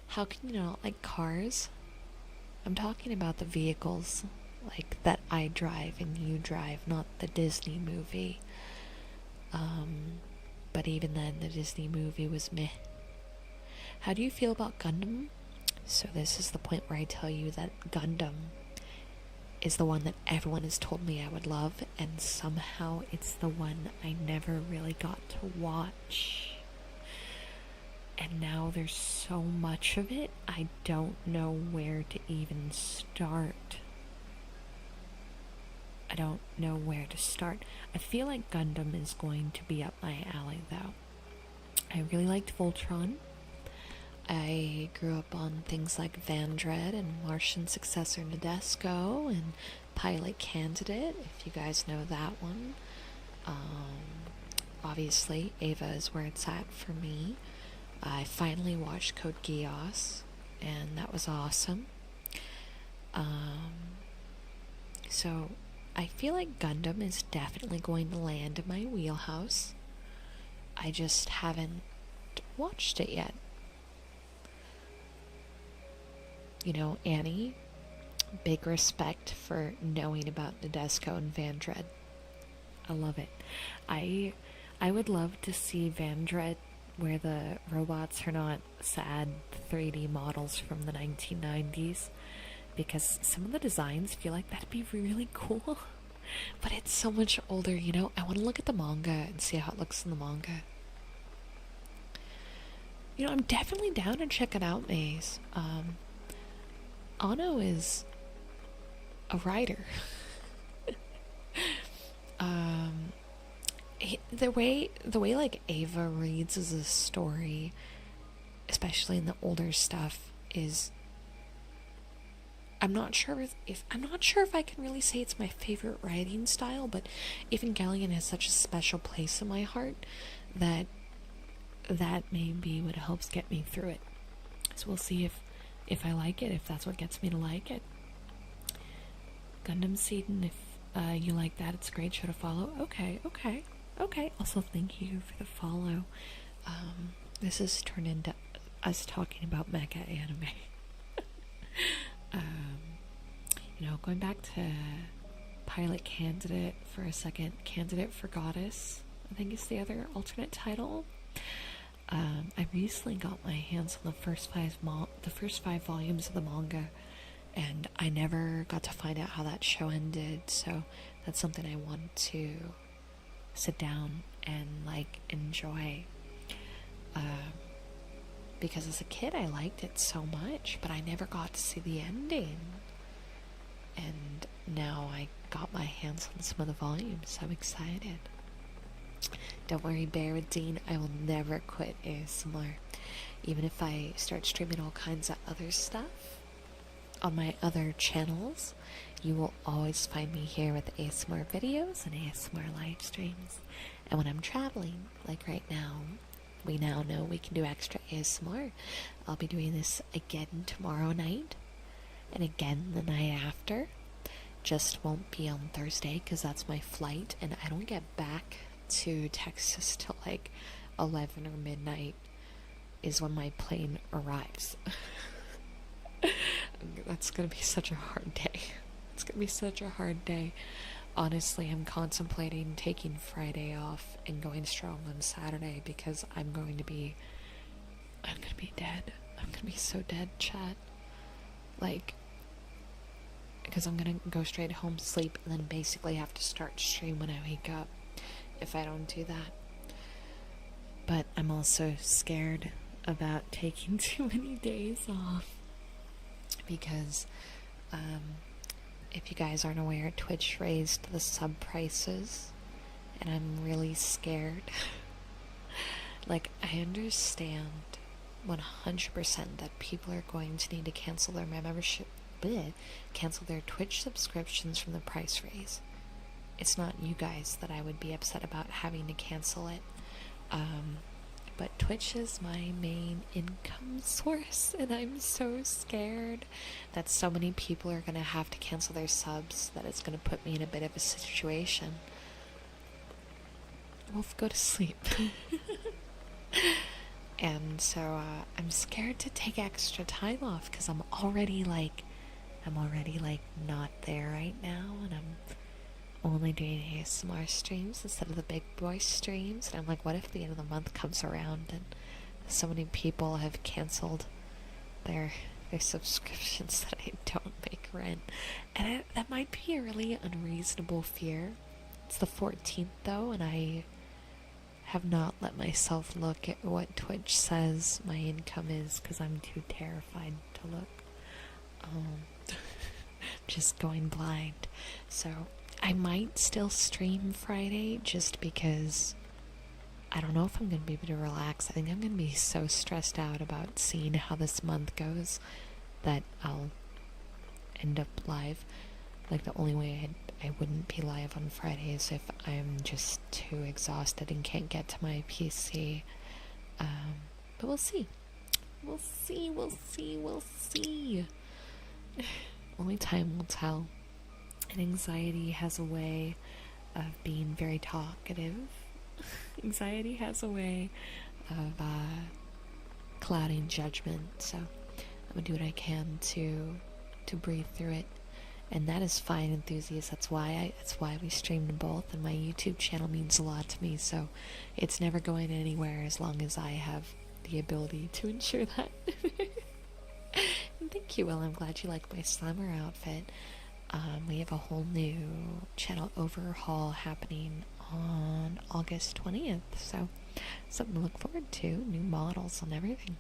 How can you not like cars? I'm talking about the vehicles like that I drive and you drive, not the Disney movie. But even then, the Disney movie was meh. How do you feel about Gundam? So this is the point where I tell you that Gundam is the one that everyone has told me I would love, and somehow it's the one I never really got to watch. And now there's so much of it, I don't know where to even start. I don't know where to start. I feel like Gundam is going to be up my alley, though. I really liked Voltron. I grew up on things like Vandred and Martian Successor Nadesco and Pilot Candidate, if you guys know that one. Obviously, Ava is where it's at for me. I finally watched Code Geass, and that was awesome. So I feel like Gundam is definitely going to land in my wheelhouse. I just haven't watched it yet. You know, Annie, big respect for knowing about Nadesco and Vandred. I love it. I would love to see Vandred where the robots are not sad 3D models from the 1990s, because some of the designs feel like that'd be really cool. But it's so much older, you know? I want to look at the manga and see how it looks in the manga. You know, I'm definitely down to check it out, Maze. Ano is a writer. The way like Ava reads as a story, especially in the older stuff, is I'm not sure if I can really say it's my favorite writing style, but Evangelion has such a special place in my heart that may be what helps get me through it. So we'll see if I like it, if that's what gets me to like it. Gundam Seeden, if you like that, it's a great show to follow. Okay. Also, thank you for the follow. This has turned into us talking about mecha anime. You know, going back to Pilot Candidate for a second. Candidate for Goddess, I think is the other alternate title. I recently got my hands on the first five volumes of the manga, and I never got to find out how that show ended, so that's something I want to sit down and like enjoy, because as a kid I liked it so much, but I never got to see the ending, and now I got my hands on some of the volumes, so I'm excited. Don't worry, Bear with Dean, I will never quit ASMR. Even if I start streaming all kinds of other stuff on my other channels, you will always find me here with ASMR videos and ASMR live streams. And when I'm traveling, like right now, we now know we can do extra ASMR. I'll be doing this again tomorrow night, and again the night after. Just won't be on Thursday, because that's my flight, and I don't get back to Texas till like 11 or midnight is when my plane arrives. That's gonna be such a hard day. It's gonna be such a hard day. Honestly, I'm contemplating taking Friday off and going strong on Saturday, because I'm gonna be dead. I'm gonna be so dead, chat. Like, because I'm gonna go straight home, sleep, and then basically have to start stream when I wake up if I don't do that. But I'm also scared about taking too many days off, because if you guys aren't aware, Twitch raised the sub prices, and I'm really scared. Like, I understand 100% that people are going to need to cancel their membership, cancel their Twitch subscriptions from the price raise. It's not you guys that I would be upset about having to cancel it. But Twitch is my main income source, and I'm so scared that so many people are going to have to cancel their subs that it's going to put me in a bit of a situation. Wolf, go to sleep. And so I'm scared to take extra time off because I'm already like not there right now, and I'm only doing ASMR streams instead of the big boy streams. And I'm like, what if the end of the month comes around and so many people have canceled their subscriptions that I don't make rent? And that might be a really unreasonable fear. It's the 14th though, and I have not let myself look at what Twitch says my income is because I'm too terrified to look. Just going blind. So I might still stream Friday just because I don't know if I'm going to be able to relax. I think I'm going to be so stressed out about seeing how this month goes that I'll end up live. Like, the only way I wouldn't be live on Friday is if I'm just too exhausted and can't get to my PC. But we'll see. We'll see. Only time will tell. And anxiety has a way of being very talkative. Anxiety has a way of clouding judgment. So I'm gonna do what I can to breathe through it. And that is fine, enthusiasts. That's why we stream them both, and my YouTube channel means a lot to me. So it's never going anywhere as long as I have the ability to ensure that. And thank you, Will. I'm glad you like my summer outfit. We have a whole new channel overhaul happening on August 20th, so something to look forward to. New models and everything.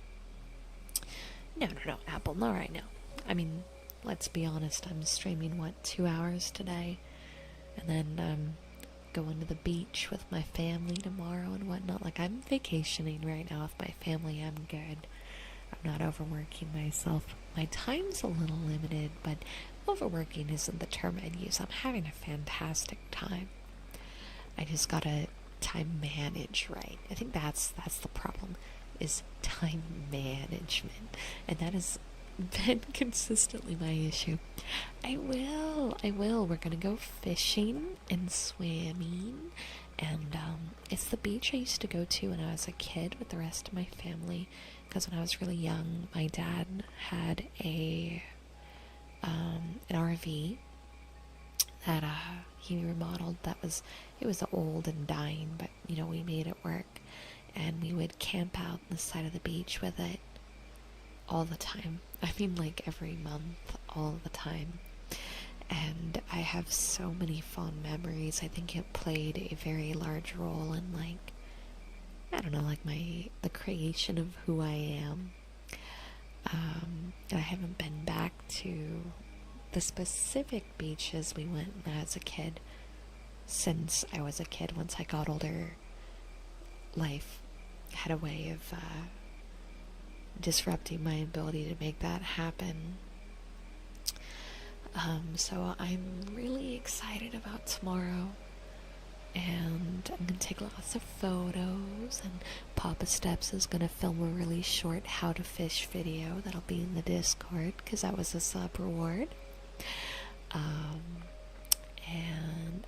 No, Apple, not right now. I mean, let's be honest, I'm streaming, 2 hours today? And then going to the beach with my family tomorrow and whatnot. Like, I'm vacationing right now with my family. I'm good. I'm not overworking myself. My time's a little limited, but overworking isn't the term I'd use. I'm having a fantastic time. I just gotta time manage right. I think that's the problem, is time management. And that has been consistently my issue. I will. We're gonna go fishing and swimming. And it's the beach I used to go to when I was a kid with the rest of my family. Because when I was really young, my dad had an RV that he remodeled. It was old and dying, but we made it work, and we would camp out on the side of the beach with it all the time. I mean, like every month, all the time. And I have so many fond memories. I think it played a very large role in, like, I don't know, like the creation of who I am. I haven't been back to the specific beaches we went when I was a kid since I was a kid. Once I got older, life had a way of disrupting my ability to make that happen. So I'm really excited about tomorrow. And I'm going to take lots of photos, and Papa Steps is going to film a really short how to fish video that'll be in the Discord, because that was a sub reward. And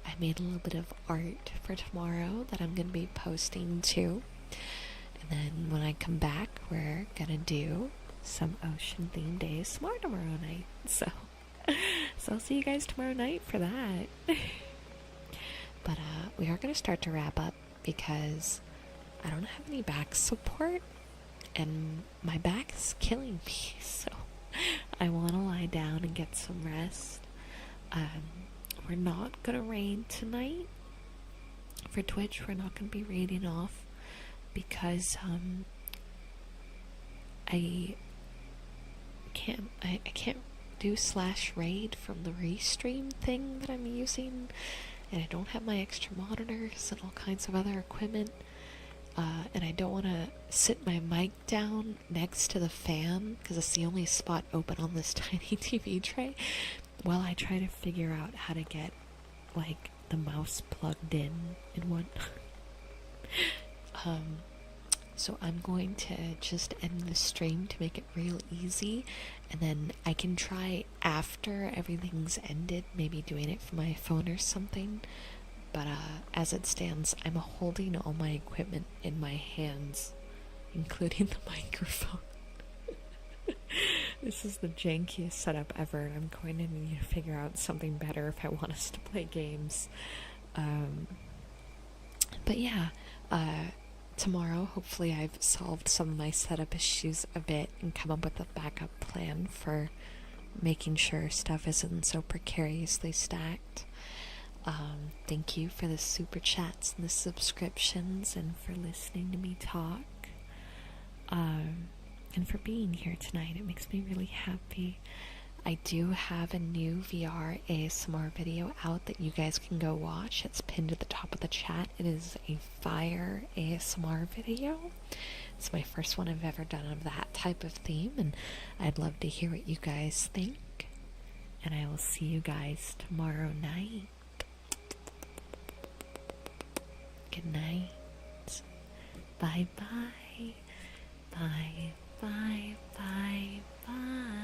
I made a little bit of art for tomorrow that I'm going to be posting too. And then when I come back, we're going to do some ocean themed ASMR tomorrow night. So I'll see you guys tomorrow night for that. But we are going to start to wrap up because I don't have any back support and my back is killing me, so I want to lie down and get some rest. We're not going to raid tonight for Twitch. We're not going to be raiding off because I can't do /raid from the restream thing that I'm using, and I don't have my extra monitors and all kinds of other equipment, and I don't want to sit my mic down next to the fan because it's the only spot open on this tiny TV tray, while I try to figure out how to get like the mouse plugged in and what. So I'm going to just end the stream to make it real easy, and then I can try after everything's ended, maybe doing it from my phone or something. But as it stands, I'm holding all my equipment in my hands, including the microphone. This is the jankiest setup ever, and I'm going to need to figure out something better if I want us to play games. But yeah, tomorrow, hopefully I've solved some of my setup issues a bit and come up with a backup plan for making sure stuff isn't so precariously stacked. Thank you for the super chats and the subscriptions, and for listening to me talk, and for being here tonight. It makes me really happy. I do have a new VR ASMR video out that you guys can go watch. It's pinned at the top of the chat. It is a fire ASMR video. It's my first one I've ever done of that type of theme, and I'd love to hear what you guys think. And I will see you guys tomorrow night. Good night. Bye bye. Bye bye bye bye.